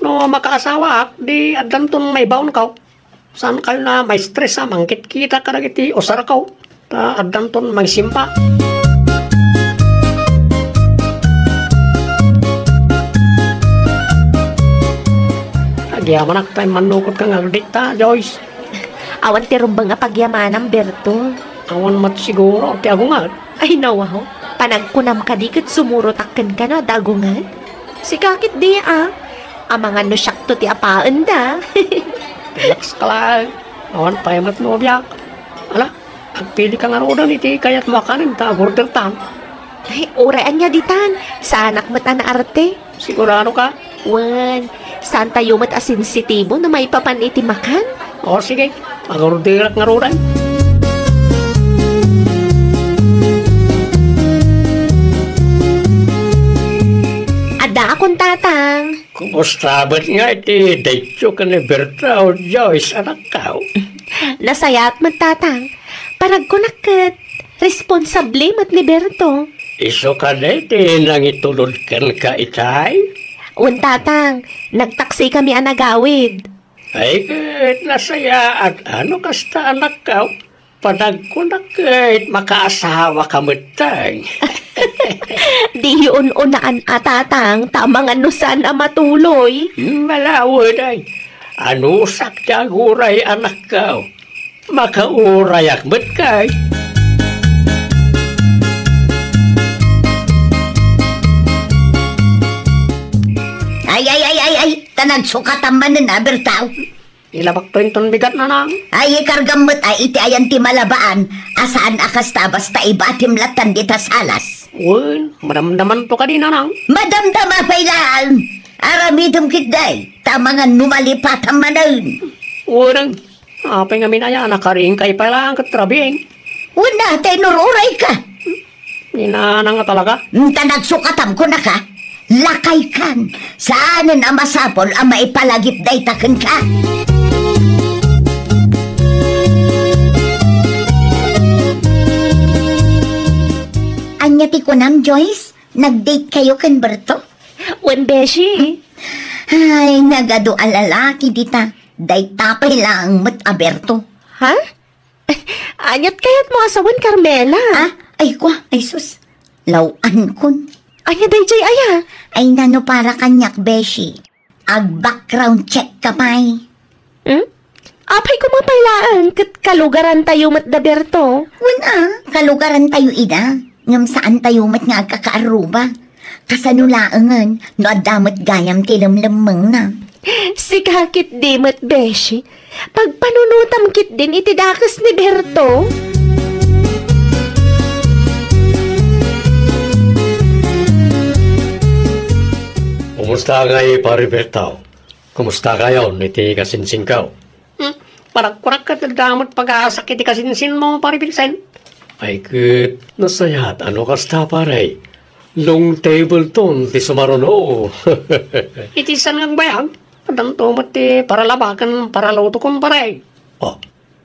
No makaasawa di adan to may baon kaw. Saan kayo na may stress mangkit kita ka nang iti osar kaw? Ta adan to may simpa. Agyaman tayo manukot kang agdikta, Joyce. Awan ti rumbang nga pagyamanang Berto. Awan mat siguro, ti agungat. Ay, nawaw, panagkunam ka di kat sumurotakken ka na dagungan. Si kakit di Ang mga no syakto ti apaan da. Relax ka lang. Awan tayo mat nobyak. Ala, agpili ka nga rodan iti kayat makanin ta agorder tam. Ay, oraan niya ditan. Sa anak mat na arte. Sigurado ka? Wan, saan tayo mat asensitibo na may papan iti makan? O sige, agorder nga rodan. Kumusta ba't nga iti daytyo ka ni Berta o Joyce anak ka? Nasayat magtatang. Parag ko nakat. Responsable mat ni Berto. Iso ka na iti nang itulod ka itay? Tatang, nagtaksi kami anagawid. Ay, nasaya at ano kasta anak ka? Panag ko na kahit makaasawa ka matang. Di yun unaan atatang, tamang ano sana matuloy. Malawad ay, ano saktang uray anak ka? Makauray akmat kay. Ay, tanag sukatan man na, Bertaw. Ilabak to yung bigat na nang. Ay, ikargamot ay iti ayan ti malabaan, asaan akasta basta ibatim latan di tasalas. Uy, madamdaman to ka din na nang. Madamdama pa'y lang, aramidom kitday, tamangan numalipatan manan. Uy, apay nga minaya, nakaring kay pala ang katrabing. Una, tenururay ka. Inanang nga talaga. Tanag sukatam ko na ka. Lakay kan, saanan ang masapol ang maipalagip day taken ka? Anya ti ko nam, Joyce? Nag-date kayo kan Berto? Beshi. Ay, nagado alalaki dita. Day tapay lang mat Aberto. Ha? Anyat kayat mo asawan, Carmela. Ah, ay kwa, ay sus. Lawan kun. Anya day jay aya. Ay nano para kanyak, Beshi. Ag-background check ka pa'y. Apay kumapaylaan, kat kalugaran tayo mat Daberto. Wala, kalugaran tayo ida. Ngam saan tayo mat nga kakaaruba. Kasanulaangan, no adamat gayam tilamlamang na. Si kakit di mat Beshi. Pagpanunutam kit din itidakas ni Berto. Kumusta kayo, pare Bertaw? Kumusta kayo, niti kasinsin ka? Parak-parak ka dadamot pag-aasak iti kasinsin mo, pare Vincent. Ay, kut, nasayat, ano kasta, pare? Long table ton, ti sumaruno. Itisan ngang bayang, padang tumot ti para labakan, para luto kong pare. Oh,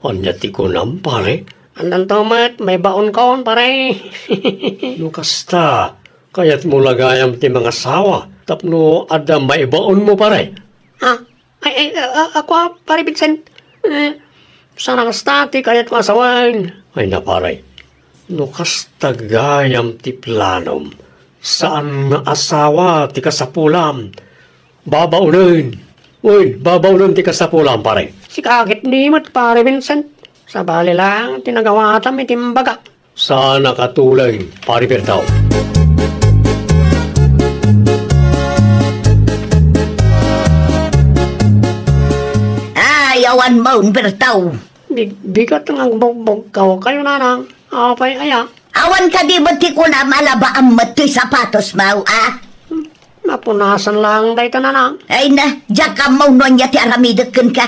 anya ti kunam, pare? Andan tumot, may baon kaon, pare. No kasta, kaya't mo lagayam ti mga sawa. Tapno ada maibaon mo pare. Ako pare Vincent. Sana kastati kaya't masawan. Ay na pare. No kastagayam ti planom. Saan nga asawa ti kasapulam. Babaunin. Uy, babaunin ti kasapulam pare. Si kakit ni mat pare Vincent. Sa bali lang tinagawatam itimbaga. Sana katulay pare Bertaw. Ayawan mo, Bertaw. Bigat ng bugbog kayo nanang. Apay aya. Awan ka di ba ti ko na malaba ang mati sapatos mo, ah? Napunasan lang dahi nanang. Ay na, diyak ka mo nun yati aramidakan ka.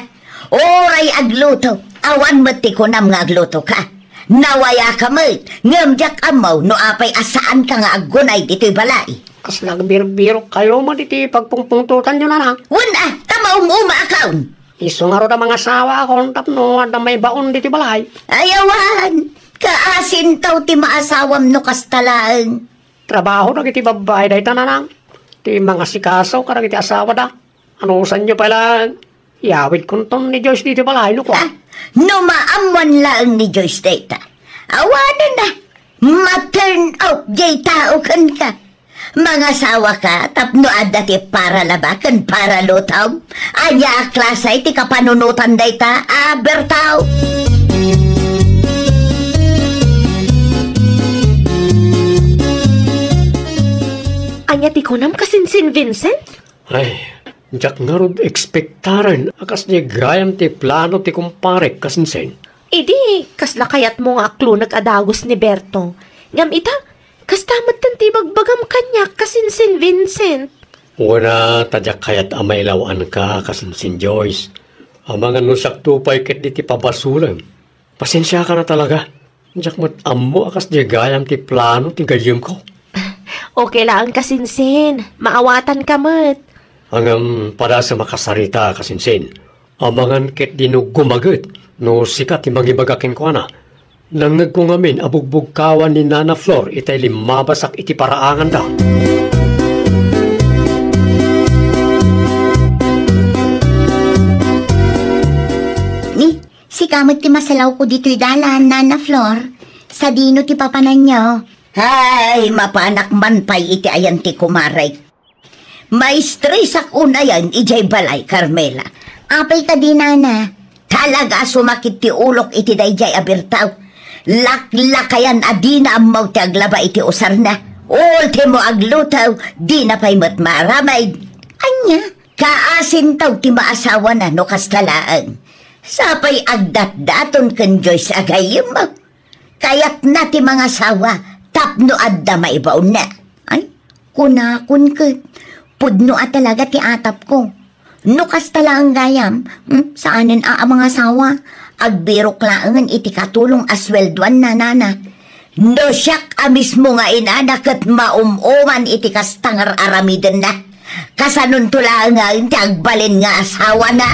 Oray agluto. Awan mati ko na mga agluto ka. Nawaya ka mo. Ngam diyak ka mo no apay asaan ka nga agunay dito'y balay. Kas nagbiro-biro kayo mo diti pagpungpungtutan nyo nanang. Wala, tama akaun. Iso nga ro da mga asawa akong tapno at may baon diti balay. Ayawan, kaasin taw ti maasawam no kastalaan. Trabaho na kiti babay dahi tananang. Ti mga sikaso karag iti asawa da. Ano san nyo pala yawid kunton ni Joyce diti balay no ko? No maamuan lang ni Joyce data. Awanan na, ma-turn out jay tao kan ka. Mga sawa ka, tapno adda ti para labakan para lutaw. Anya klasay ti kapanunutan dayta, Bertaw. Anya ti kunam kasinsin Vincent? Ay, jak nga rod ekspektaran. Akas ni gayam ti plano ti kumpare kasinsin. Idi, kasla kayat mo nga aklo nag-adagos ni Berto. Ngam ita, kastamat tanti magbagam kanya kasinsin Vincent. Wala tadyak kayat amailawan ka kasinsin Joyce. Amang ano saktupay ket di ti pabasulan. Pasensya ka na talaga. Jak mat ammo akas di gayam ti plano ti gayam ko. Okay lang kasinsin, maawatan ka mat. Hanggang para sa makasarita kasinsin. Amangan ket dinug gumagot no sikat imang ibagakin ko na. Nang nagkungamin abugbog kawan ni Nana Flor itay limabasak iti paraangan da. Ni, si kamot ti masalaw ko dito'y dalan, Nana Flor. Sa dino ti papanan nyo. Ay, mapanak man pa'y iti ayan ti kumaray. Maestre sa kunayan, ijay balay, Carmela. Apay ka di, Nana. Talaga sumakit ti ulok iti dayjay abirtaw. Laklakayan adina amaw ti aglaba iti usar na. Ultimo aglutaw, di na pa'y matmaramay. Anya, kaasin taw ti maasawa na no kastalaan. Sapay agdat-daton kan Joyce agayim mo. Kaya't na ti mga sawa, tapno adda maibaw na. Ay, kunakun ka. Pudno at talaga ti atap ko. Nukas tala ang gayam, saanin ang mga sawa? Agbirok laangan iti katulong aswelduan na nana. No siyak amis mo nga inanak at maumoman iti kastangar aramiden na. Kasanun tula nga iti agbalin nga asawa na.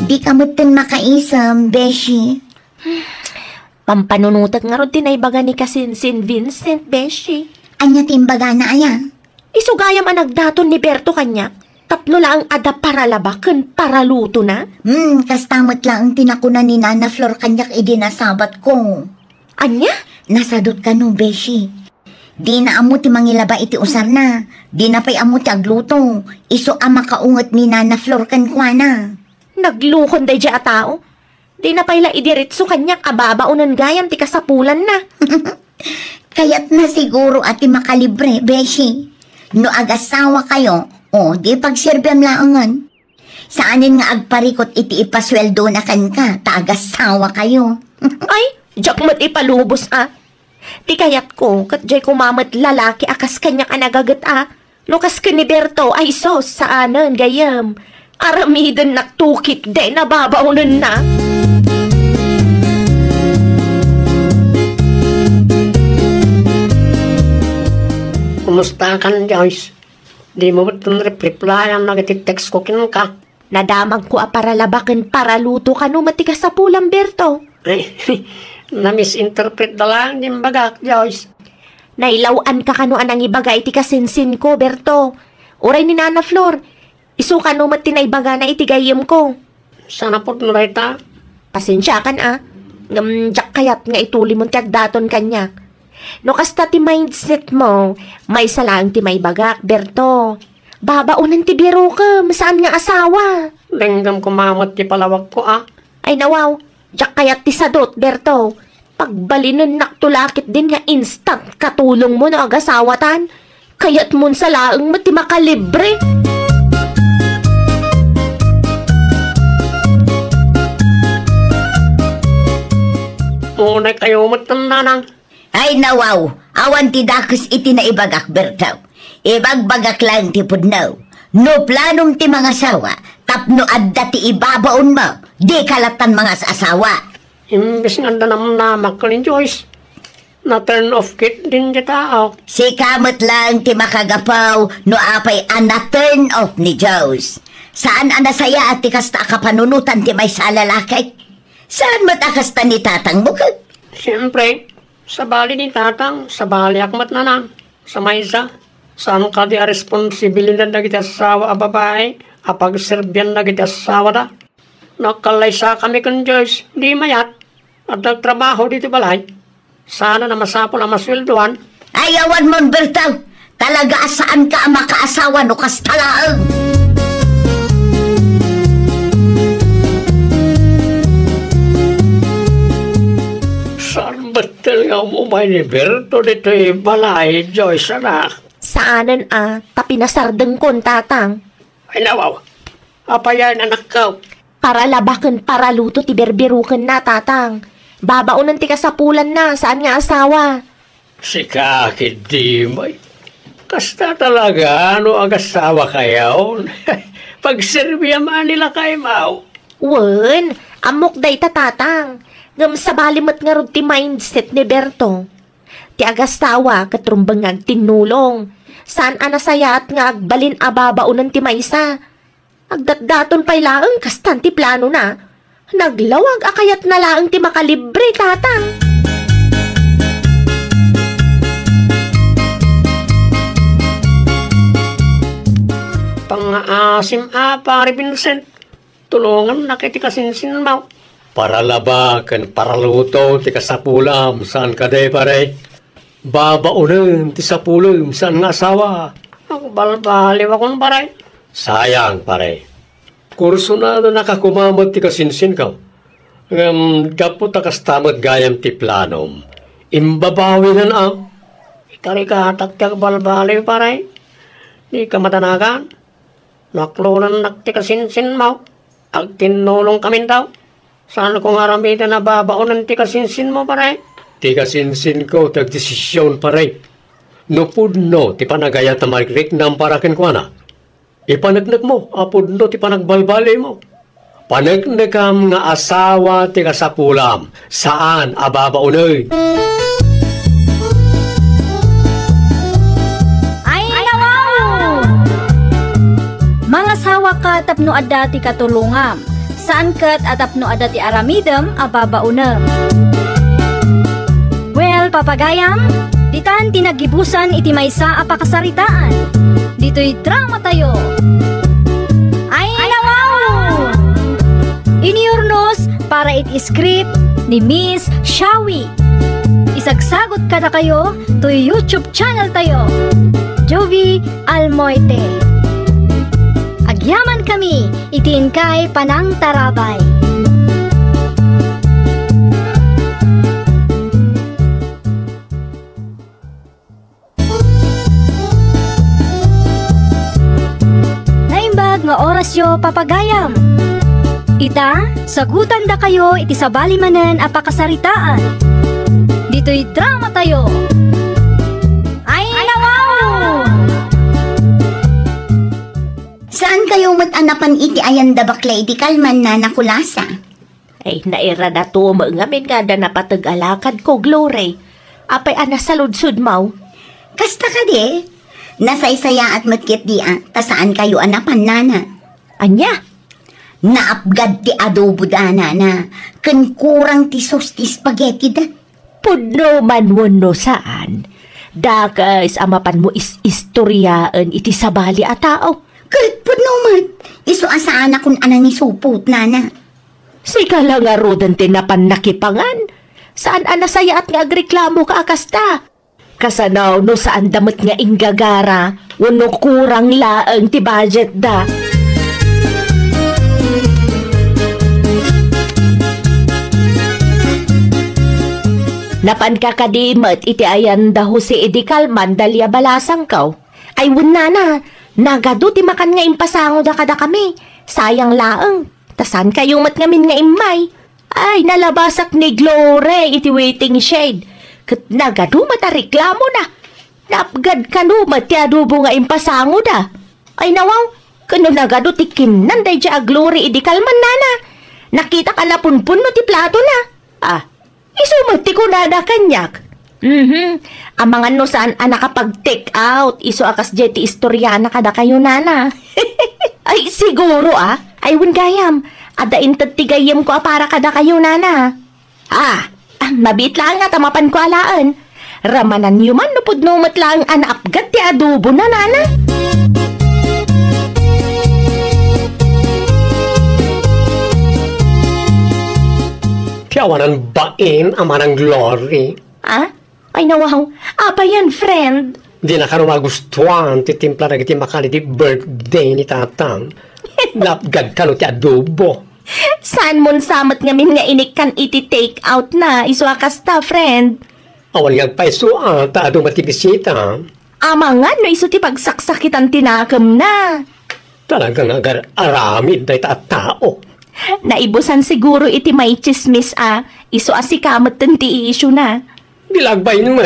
Di kamutin makaisam, Beshi. Pampanunutat nga ron tinaybaga ni Kasinsin Vincent, Beshi. Anya timbaga na aya? Isugayam ang nagdaton ni Berto kanya. Tapno lang ada para labakan, para luto na. Kastamot lang ang tinakuna ni Nana Flor kanyak idinasabat ko. Anya? Nasadot ka no, Beshi. Di na amo ti mangilaba iti usar na. Di na pa'y amo ti agluto. Iso ang makaungot ni Nana Flor kankwana. Naglukon day dya a tao. Di na payla idiritso kanya kababaunan gayam ti kasapulan na. Kaya't na siguro ati makalibre, Beshi. No agasawa kayo, di pagsirbem laangan. Saanin nga agparikot iti ipasweldo na kan ka, taagasawa kayo. Ay, jak mat ipalubos Ti kayat ko, kat jay kumamat lalaki akas kanya ka nagagat Lukas ka ni Berto ay sos saanan gayam. Aramidan naktukit de nababaunan na. Kumusta ka, Joyce? Di mo ba't reply ang nagtitext ko kin ka? Nadamag ko para labakan para luto ka no matigas sa pulang, Berto. Ay, na-misinterpret na lang yung bagak, Joyce. Nailawan ka kano anang ibagay ti kasinsin ko, Berto. Uray ni Nana Flor, isuka no matinaybaga na itigayim ko. Sana po nurayta. Pasensya kan jak kayat nga ituli mong tiagdaton kanya. No kasta ti mindset mo, may salang ti may bagak, Berto. Babaunan ti biro ka, masaan nga asawa? Lenggam kumamot ti palawag ko Ay nawaw, jak kayat ti sadot, Berto. Pagbalinan naktulakit din nga instant katulong mo na agasawatan. Kaya't mon sa laang mati makalibre. Unay kayo matandanang. Ay nawaw, awan ti dakos iti na ibagak, Bertaw. Ibagbagak lang ti pudnaw. No planong ti mga sawa, tapno adda ti ibabaon mo, di kalatan mga asawa. Imbis nga naman na makalin, Joyce. Na-turn off kit din di tao. Si kamot lang ti makagapaw, no apay na-turn off ni Joyce. Saan anasaya at ti kasta kapanunutan ti may salalakay? Saan matakasta ni tatang bukag? Siyempre, sa bali ni tatang, sa bali akmat na lang. Sa maysa, saan ka di a responsibilidad na kita asawa a babae, a pagserbyan na kita asawa da. Nakalaysa kami kan Joyce, di mayat, at nagtrabaho dito balay. Sana na masapol ang masweldoan. Ayawan mon, Bertaw. Talaga saan ka ang makaasawa no kastalaang? Saan ba talaga mo may ni Berto dito balay, Joyce, anak? Saanan tapi nasardeng kon tatang. Ay nawaw, apayan anak ka. Para labakan para luto ti berberukan na tatang. Babaunan ti kasapulan na, saan nga asawa? Si kakit di may. Kasta talaga, ano ang asawa kayo? Pagserbiya man nila kayo, mau. Wen, amok day tatang. Ngam sabalimot nga rod ti mindset ni Berto. Ti agastawa katrumbang tinulong. Saan anasayat nga agbalin ababaunan ti maysa. Agdatdaton pa'y laang kastan ti plano na. Naglawag akayat na laang ti makalibre tatang. Pang-aasim pare Vincent. Tulungan na kiti kasinsin mo. Para labakan, para luto, ti kasapulam, saan ka day pare? Babaunan, ti sapulam, saan nga asawa? Ang balbaliw akong pare. Sayang pare. Kurso na nakakumamot ti kasinsin ka. Gapot akastamot gayam ti planom. Imbabawi na na. Ikarikatak ti balbaliw pare. Di ka matanagan. Naklunan nakti kasinsin mo. Ag tinulong kami daw. Saan kong aramitan na babaunan ti kasinsin mo, pare? Ti kasinsin ko, tagdesisyon, pare. Nupudno, ti panagayat na marikrik ng parakin ko na. Ipanagnak mo, apudno, ti panagbalbali mo. Panagnakam nga asawa ti kasapulam. Saan ababaunoy? Ay, nawaw! Mga sawa ka tapno adda ti katulungam. Saan kat atapno adda ti aramidem ababaunam. Well, papagayam, ditan tinagibusan iti maysa a pakasaritaan. Dito'y drama tayo. Ay, nawaw! Iniurnos para iti script ni Miss Shawi. Isagsagot kada kayo to YouTube channel tayo. Jovi Almoite. Agyaman kami, itiin kay Panang Tarabay. Naimbag nga orasyo papagayam. Ita, sagutan da kayo iti sabalimanen a pakasaritaan. Dito'y drama tayo. Ay, nawaw! Saan kayo matanapan iti ayanda bakla iti kalman na nakulasa? Ay, naira na to ngamin nga da napatag-alakad ko, Glory. Apay anas sa ludsud mau. Kasta ka di, nasaysaya at matkit di tasaan kayo anapan nana? Anya? Naapgad ti adobo dana na, kan kurang ti sos ti spaghetti da. Pudno man wano saan. Dakas amapan mo istoryaan iti sabali a tao. Kahit po naman, iso asaan akong anang isupot, nana. Sika lang nga rodan tinapan nakipangan. Saan anasaya at nga agreklamo ka akasta? Kasanaw no saan damot nga inggagara, wano kurang laang ti budget da. Napan ka kadimat iti ayan da Jose Edikalman dalya balasang kaw. Ay wuna na. Nagado ti makan nga impasango da kada kami. Sayang laang. Tasan kayong mat ngamin nga imay. Ay, nalabasak ni Glory iti waiting shade. Kat nagado matareklamo na. Napgad ka no mat ti adobo nga impasango da. Ay nawaw, kano nagado ti kinanday dya Glory idi kalman nana. Nakita ka na punpun no ti plato na. Ah, isumati ko na kanyak. Amangan no saan nakapag-take out. Iso akas jeti istoryana kada kayo nana. Ay siguro ay gayam. Ada intatigayam ko para kada kayo nana. Mabit lang nga tamapan ko alaan. Ramanan yuman no pudno matlang anaapgat ti adobo na nana. Tiyawanan bain amanang Glory. Ay nawaw, apa yan, friend? Di na ka magustuhan ti timpla na iti makali ti birthday ni tatang. Napgad ka no ti adobo. Saan mon samat ngamin nga inikan iti take out na isuakas ta, friend? Awan nga paisuan ta ado matibisita. Amangan no iso ti pagsaksakitan tinakam na. Talagang agar aramid day ta tao. Naibusan siguro iti may chismis iso asikamat ti issue na. Dilagbayin mo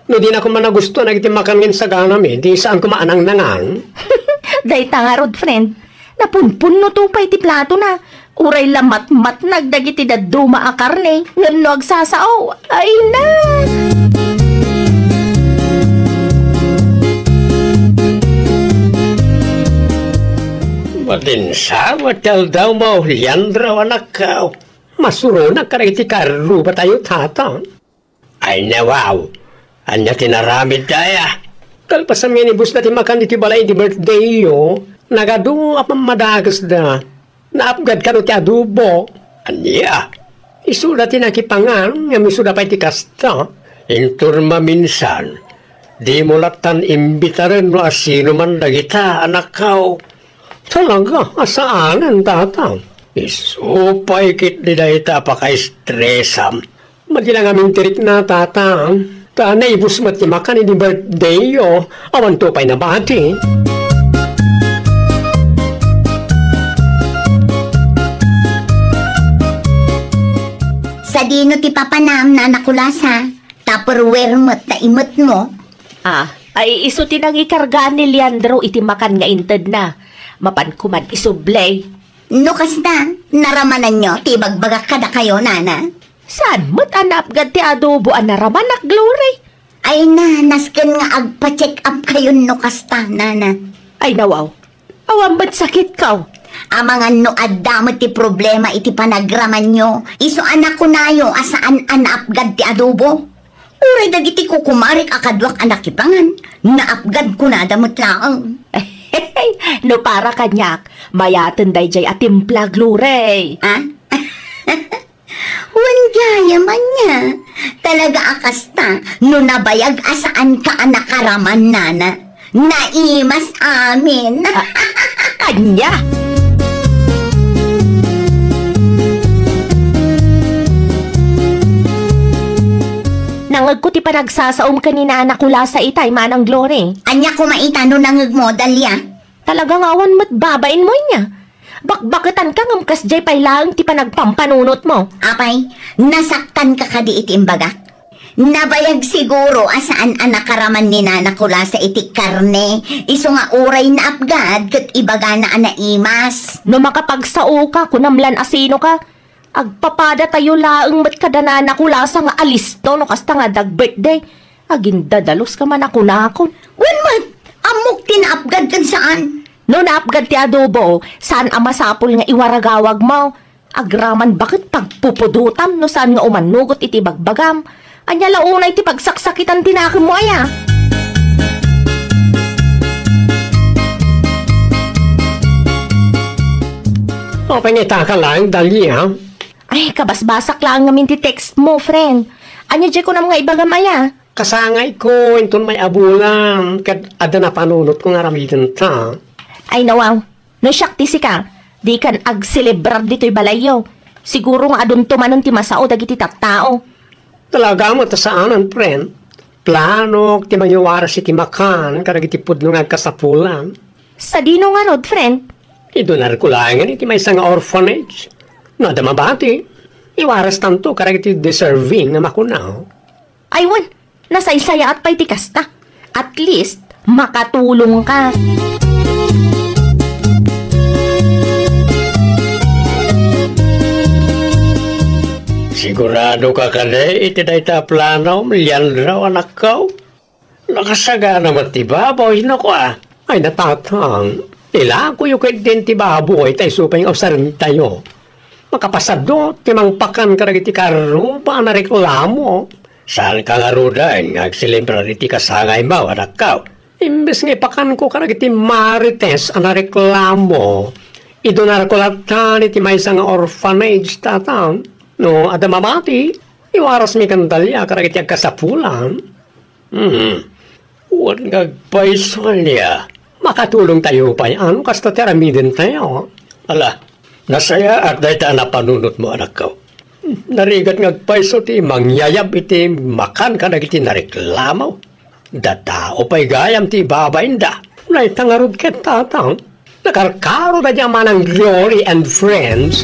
No di na ko man nagusto na iti makan sa ganam di saan ko maanang nangan. Day tangarod, friend. Napunpun no to pa iti plato na. Uray lamat-mat nagdagiti da duma a karne, ngano agsasao. Ay na! Madinsa, matal daw mo, Leandro, anak ka. Masuro na kariti karu ba tayo tatang? Ay nawaw, anya tinaramid daya. Kalpasam yan ibus na timakan iti balay di birthday yo, nagadu apang madagas da. Naapgad ka no ti adubo. Anya, isuda tinakipangan, nga misuda pa iti kasta. Inturma minsan, di mo latan imbitaren no asino man dagita, anak kao. Talaga, asaanan tatang? Isupay kit di dahita pa ka-stressam. Madilang aming tirik na tatang. Ta naibus matimakan ni birthday yo, awan to pa'y nabati. Sa dino ti papanam na nakulasa, tupperware mo't na imot mo. Ay iso tinangikargaan ni Leandro iti makan nga inted na. Mapan kuman isublay. No kasta, naramanan nyo, ti bagbagak kada kayo, nana. Saan mo't anapgad ti adobo an naramanak, Glory? Ay na, nasken nga agpa-check up kayo no kasta, nana. Ay nawaw, awan ba't sakit ka? Amangan no adamot ti problema iti panagraman nyo. Iso anak ko nayo, asaan anapgad ti adobo? Uray dagiti ko kumarik akadwak anak ipangan. Naapgad ko na damot lang. No para kanyak, mayaten day jay atimpla, Glory. Wan gaya man niya. Talaga akasta, no nabayag asaan ka anak karaman, nana. Naimas amin. Anya! Nangag ko ti panagsasaom kanina anak kula sa itay manang Glory. Anya ko maita no nangag mo, Dalia. Talagang awan mo't babain mo niya. Bakbakitan ka ngamkas jay pailang ti panagpampanunot mo. Apay, nasaktan ka kadi iti imbaga. Nabayag siguro asaan anak karaman ni nana kula sa iti karne. Iso nga uray na apgad kat ibaga na anaimas. No makapagsao ka, kunamlan asino ka. Agpapada tayo laeng mat kadanana kula sa nga alisto no kasta nga dag-birthday. Agindadalos ka man ako nakon. Wan amok tinaapgad kan saan? No naapgad ti adobo, saan amasapol nga iwaragawag mo? Agraman bakit pagpupudutam no saan nga umanugot iti bagbagam? Anya launay ti pagsaksakitan tinakin mo aya. O, pangita ka lang, Dalia. Ay, kabasbasak lang ngamin ti text mo, friend. Anya dyan ko na mga ibagam aya? Kasangay ko, inton may abulan. Kad ada na panunot ko nga ramitin ta. Ay nawaw, no syakti si ka. Di kan ag-celebrar dito'y balayo. Siguro nga adun tumanon ti masao dagiti tattao. Talaga mo ta saanan, friend. Plano, ti mangyawara si ti makan, karag iti pudno nga kasapulan. Sa dino nga rod, friend? Idonar ko lang iti may isang orphanage. Nada mabati. Iwaras tanto, karag iti deserving na makunaw. Aywan, nasaysaya at pa'y ti kasta. At least, makatulong ka. Sigurado ka kade, iti dahi ta plano, Leandro, anak ko. Nakasaga naman ti baboy na ko Ay natatang, ila ko yung din ti baboy, tayo supay ng usarin tayo. Makapasado, timang pakan karag iti karo, pa na reklamo. Saan ka nga rudan, nagsilembrar iti kasangay mo, anak ko. Imbes nga pakan ko karag iti marites, ana reklamo. Idonar ko latan iti may isang orphanage tatang. No, ada mamati, iwaras mi kandalya karag iti agkasapulan. Huwag ngagpaisolya. Makatulong tayo pa yan, kasta teramidin tayo. Ala, nasaya at dahi ta na panunot mo, anak ko. Narigat ngagpaiso ti, mangyayab iti makan ka iti nareklamo. Datao pa'y gayam ti babainda. Naitangarod ket tatang. Nakarkaro na diyaman ang Glory and Friends.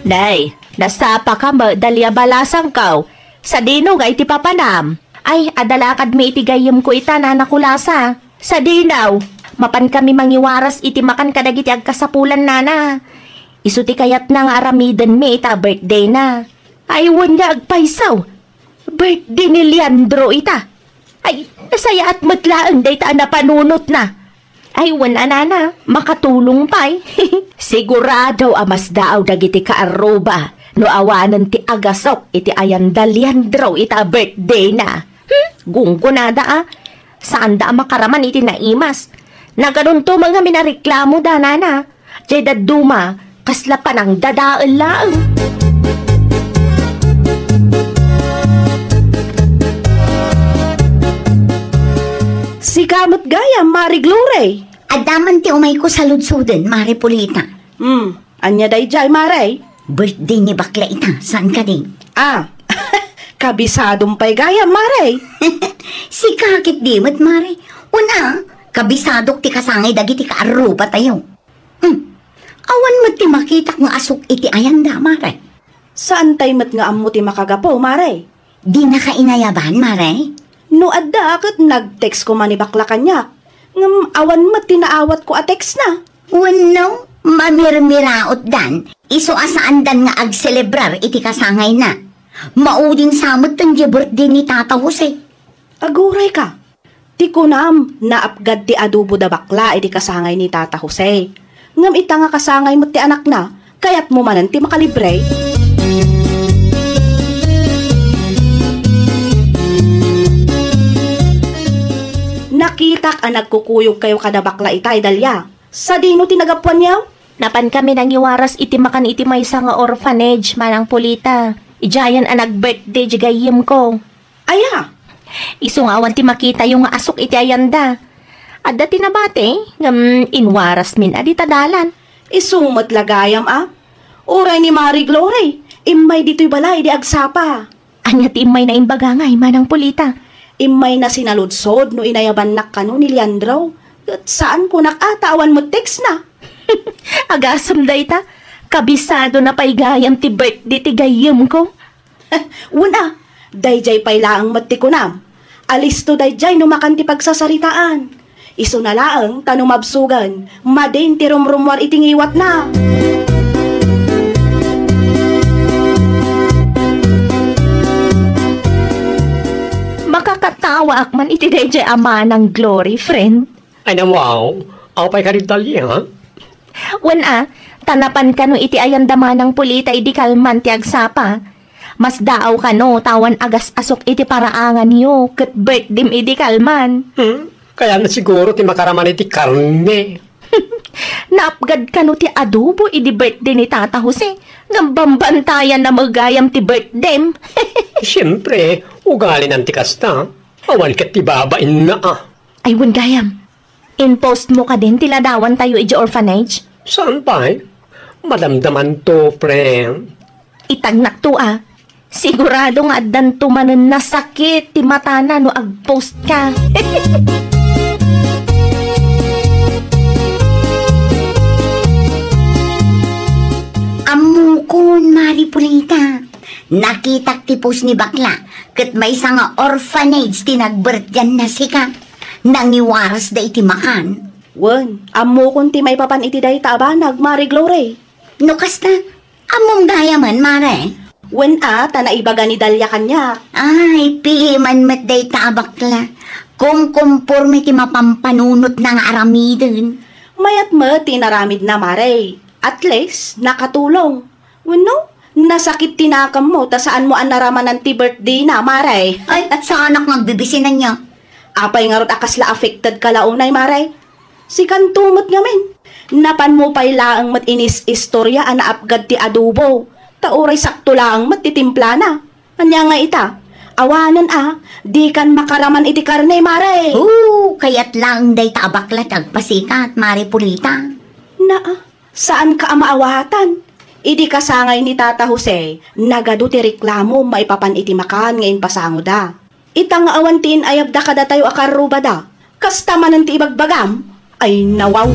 Day, nasapa ka mo, Dalia balasang kaw. Sa dino nga iti papanam. Ay, adalakad may itigayam ko ita na nakulasa. Sa dinaw, mapan kami mangiwaras iti makan kadagiti agkasapulan nana. Isuti kayat na nga aramidan mi ita birthday na. Ay, nga agpaisaw. Birthday ni Leandro ita. Ay, nasaya at matlaan day ta na panunot na. Ay, wala nana, makatulong pa'y. Sigurado amas daaw dagiti kaaruba. No awanan ti agasok iti ayanda Leandro ita birthday na. Gunggunada ah. Saan da makaraman iti naimas? Naganon to mga minareklamo da nana. Jay daduma, kasla pa ng dadaan lang. Si kamot gaya, Mari Glory. Adaman ti umay ko sa ludsuden, Mari Polita. Anya day jay, Mari. Birthday ni bakla ita, saan ka din? Kabisadong pa'y gaya, Mari. Si kakit dimot, Mari. Una, kabisadok ti kasangay dagiti kaaruba tayo. Awan mo ti makitak nga asok iti ayanda, Mari. Saan tayo mat nga amo ti makagapo, Mari? Di na kainayaban, Mari? No adda kat nag-text ko man ni bakla kanya. Ngam awan mo tinaawat ko a text na. Wano, mamirmiraot dan. Iso asaan dan nga ag-celebrar iti kasangay na. Mauding samot ang birthday ni Tata Jose. Aguray ka. Ti kunam, naapgad ti adobo da bakla iti kasangay ni Tata Jose. Ngam ita nga kasangay mo ti anak na, kayat mo manan ti makalibre. Nakitak ang nagkukuyog kayo kada bakla itay dalya. Sa dino tinagapuan niya? Napan kami nang iwaras iti makan iti maysa nga orphanage, Manang Polita. Ijayan ang nag-birthday jigayim ko. Aya! Isungawan ti makita yung asok iti ayanda. Adda tinabate, inwaras min adi tadalan. Isumot lagayam Uray ni Mari Glory, imay dito'y balay di agsapa. Anya ti imay na imbagangay, Manang Polita. Imay na sinaludsod no inayaban nak kano ni Leandro. At saan ko nakatawan mo text na? Agasam day ta, kabisado na paigayam ti birthday ti gayam ko. Una, dayjay pailaang matikunam. Alisto dayjay numakan ti pagsasaritaan. Iso na laang tanumabsugan, madin ti rumrumwar itingiwat na. Makakatawa akman iti dayjay ama ng Glory, friend. Ay na wow, apay ka rin tali, ha? Wana, tanapan ka no iti ayandama ng Polita idi kalman ti agsapa. Mas daaw ka no, tawan agas asok iti paraangan niyo, ket birthday idi kalman. Kaya na siguro ti makaraman iti karne. Naapgad ka no ti adobo idi birthday ni Tata Jose. Ngambambantayan na magayam ti birthday. Siyempre, ugali ng tikasta. Awan kat ti babain na Ay, gayam. In-post mo ka din tiladawan tayo iti orphanage? Saan pa Madamdaman to, friend. Itagnak to Sigurado nga addan tumanen na sakit ti mata na no ag-post ka. Amukon, Mari Polita. Nakitak ti post ni bakla, ket may isa nga orphanage tinagbirthdan na sika. Nangiwaras da iti makan. Wen, amo kun ti may papan iti day taabanag, Mari Glory. No kasta, among gayaman, Mare. Wen tanaibaga ni Dalya kanya. Ay, pihiman met day taabakla. Kung kumporme ti mapampanunot ng aramidin. Mayat mo tinaramid na, Mare. At least, nakatulong. Wen no? Nasakit tinakam mo, ta saan mo ang naraman ng ti birthday na, Mare. Ay, at saan ako magbibisinan niya? Apay nga rot akas la affected ka launay, Mare. Si kantumot ngamin. Napan mo pa'y laang mat inis istorya ana apgad ti adobo. Tauray sakto laang mat titimpla na. Anya nga ita. Awanan di kan makaraman iti karne, Mare. Kayat lang day taabaklat agpasikat, Mari Polita. Saan ka maawatan? Idi kasangay ni Tata Jose, nagado ti reklamo maipapan iti makan ngayon pasango da. Itang awantin ayab da kada tayo akaruba da. Kasta man ti ibagbagam, ay nawaw.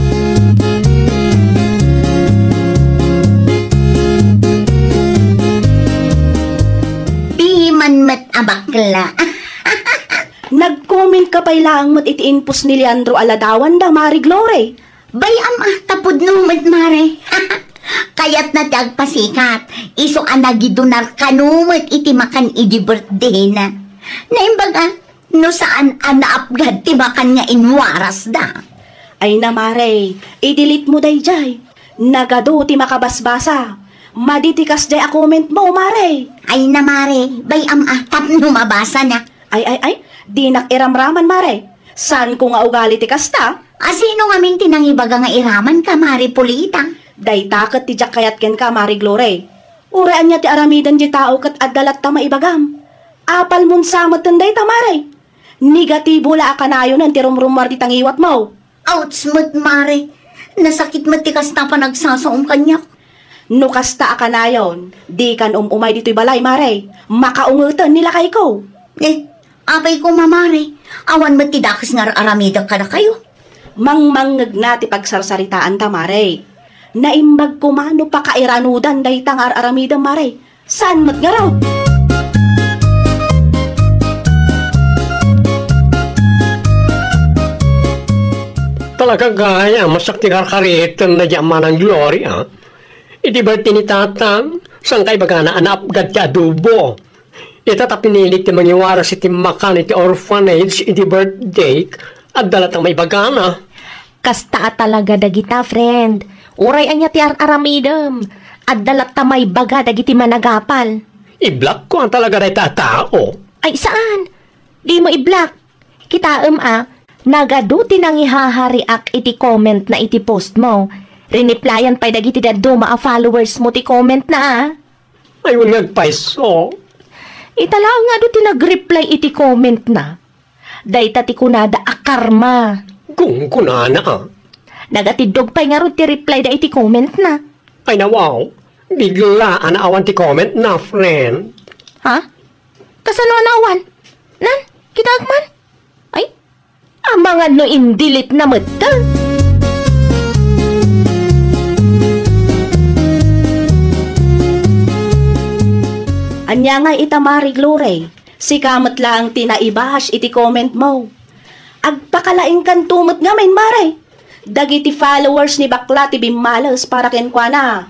Piman met abakla. Nag-comment ka pa'y lang mat iti inpus ni Leandro Aladawan da, Mari Glory. Bayam tapod numad, Mare. Kayat na ti agpasikat. Iso anagidunar kanumat iti makan iti birthday na. Naimbaga, no saan anaapgad ti makan nga inwaras da. Ay na, Mare, i-delete mo day jay. Nagado ti makabasbasa. Maditikas jay a comment mo, Mare. Ay na, Mare, bayam tapno mabasa na. Ay, di nakiramraman, Mare. San ko nga ugali ti kasta? Sino nga min tinangibaga nga iraman ka, Mari Polita? Day takot ti jakayat ken ka, Mari Glory. Uraan niya ti aramidan di tao kat adalat ta maibagam. Apal mun samot day ta, Mare. Negatibo la akanayon ang tirumrumar di tangiwat mo. Ouch, Mare. Nasakit matikas na pa nagsasaom kanyak. No kasta akanayon, di kan umay dito'y balay, Mare. Makaungutan nila kay ko. Apay ko, Mare. Awan matidakas nga aramida ka na kayo. Mangmangag na ti pagsarsaritaan ta, Mare. Naimbag kumano pa kairanudan day tang aramida, Mare. Saan mat nga raw? Talaga gaya, masakti karkaritan na yaman ng Glory, ha? Iti ba tinitatang, saan kay baga na anapgad ka adubo? Ita pinilit ti mangiwaras iti makan iti orphanage iti birthday at dalatang may bagana. Kasta talaga dagita, friend. Uray anya ti aramidem. At dalat may baga dagiti managapal. I-block ko ang talaga na tao. Ay, saan? Di mo i-block. Kita nagaduti nang ihahariak iti comment na iti post mo. Riniplyan pa'y dagiti daduma a followers mo ti comment na Ayun nagpaiso. Italaw nga do ti nag-reply iti comment na. Dayta ti kunada a karma. Kung kunana Nagatidog pa'y nga ro ti reply da iti comment na. Ay nawaw, bigla anaawan ti comment na, friend. Ha? Kasano anawan? Nan, kitagman? Ay, mga no indilit na matang. Anya nga ita, Mari Glory. Si kamat lang tinaibahash iti comment mo. Agpakalaing kan tumot nga main, Mare. Dagiti followers ni bakla ti bimalas para kenkwana.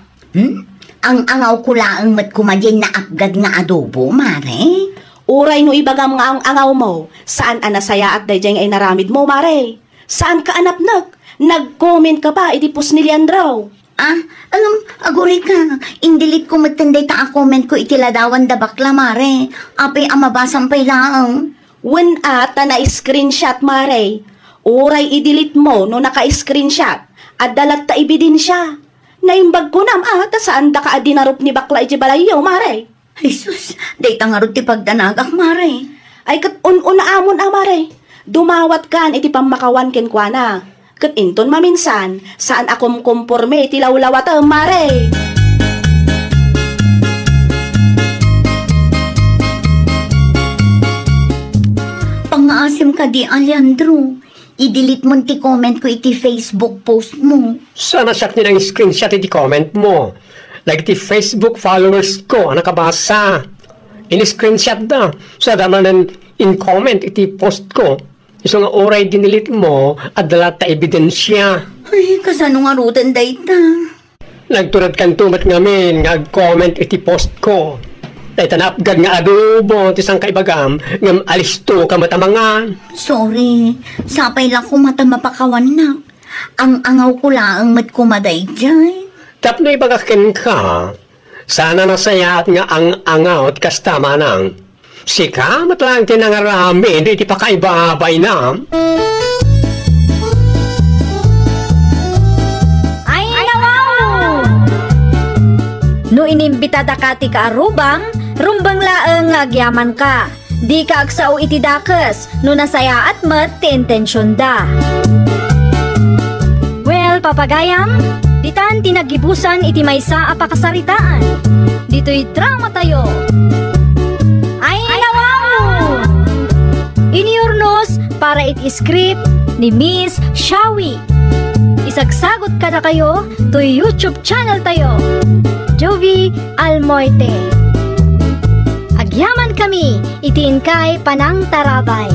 Ang angaw ko laang mat kumadyan na apgad nga adobo, Mare. Uray no ibagam nga ang angaw mo. Saan anasaya at dayjay ay naramid mo, Mare? Saan ka anapnag? Nag-comment ka pa iti pus ni Leandro. Aguri ka. Indilit ko matanday ta comment ko itiladawan da bakla, Mare. Apay amabasang pay laang. When ata na screenshot, Mare. Uray i-delete mo no naka-screenshot. At dalat ta ebidensya. Naimbag ko nam ata saan da ka adinarup ni bakla iti balayaw, Mare. Jesus, day tangarot ti pagdanagak, Mare. Ay kat un-una amon, Mare. Dumawat kan iti pamakawan kenkwana. Kat inton maminsan, saan akom kumporme iti lawlawat, Mare. Pangaasim ka di, Alejandro. I-delete mo ti comment ko iti Facebook post mo. Sana siyak nilang screenshot iti comment mo. Like iti Facebook followers ko, nakabasa. In-screenshot da. Sa damanan in-comment iti post ko. Iso nga oray dinilit mo at dalat ta ebidensya. Ay, kasano nga rutan dayta? Nagturad kan tumat ngamin, nag-comment iti post ko. Dahita na apgad nga adobo, tisang kaibagam, ngam alisto ka matamangan. Sorry, sapay lang ko mata mapakawan na. Ang angaw ko lang mat kumaday dyan. Tapno ibagakin ka, sana nasaya at nga ang angaw at kastama nang. Sika, matlang tinangarami, hindi ti pakaibabay na. Ay, nawaw! No inimbitada ka ti kaarubang, rumbang laeng agyaman ka. Di ka agsao iti dakes, no nasaya at mat ti intensyon da. Well, papagayam, ditan tinagibusan iti maysa a pakasaritaan. Dito'y drama tayo. Ay, nawaw! Iniurnos para iti script ni Miss Shawi. Isagsagot ka na kayo to YouTube channel tayo. Jovi Almoite. Agyaman kami, itiin kay Panang Tarabay.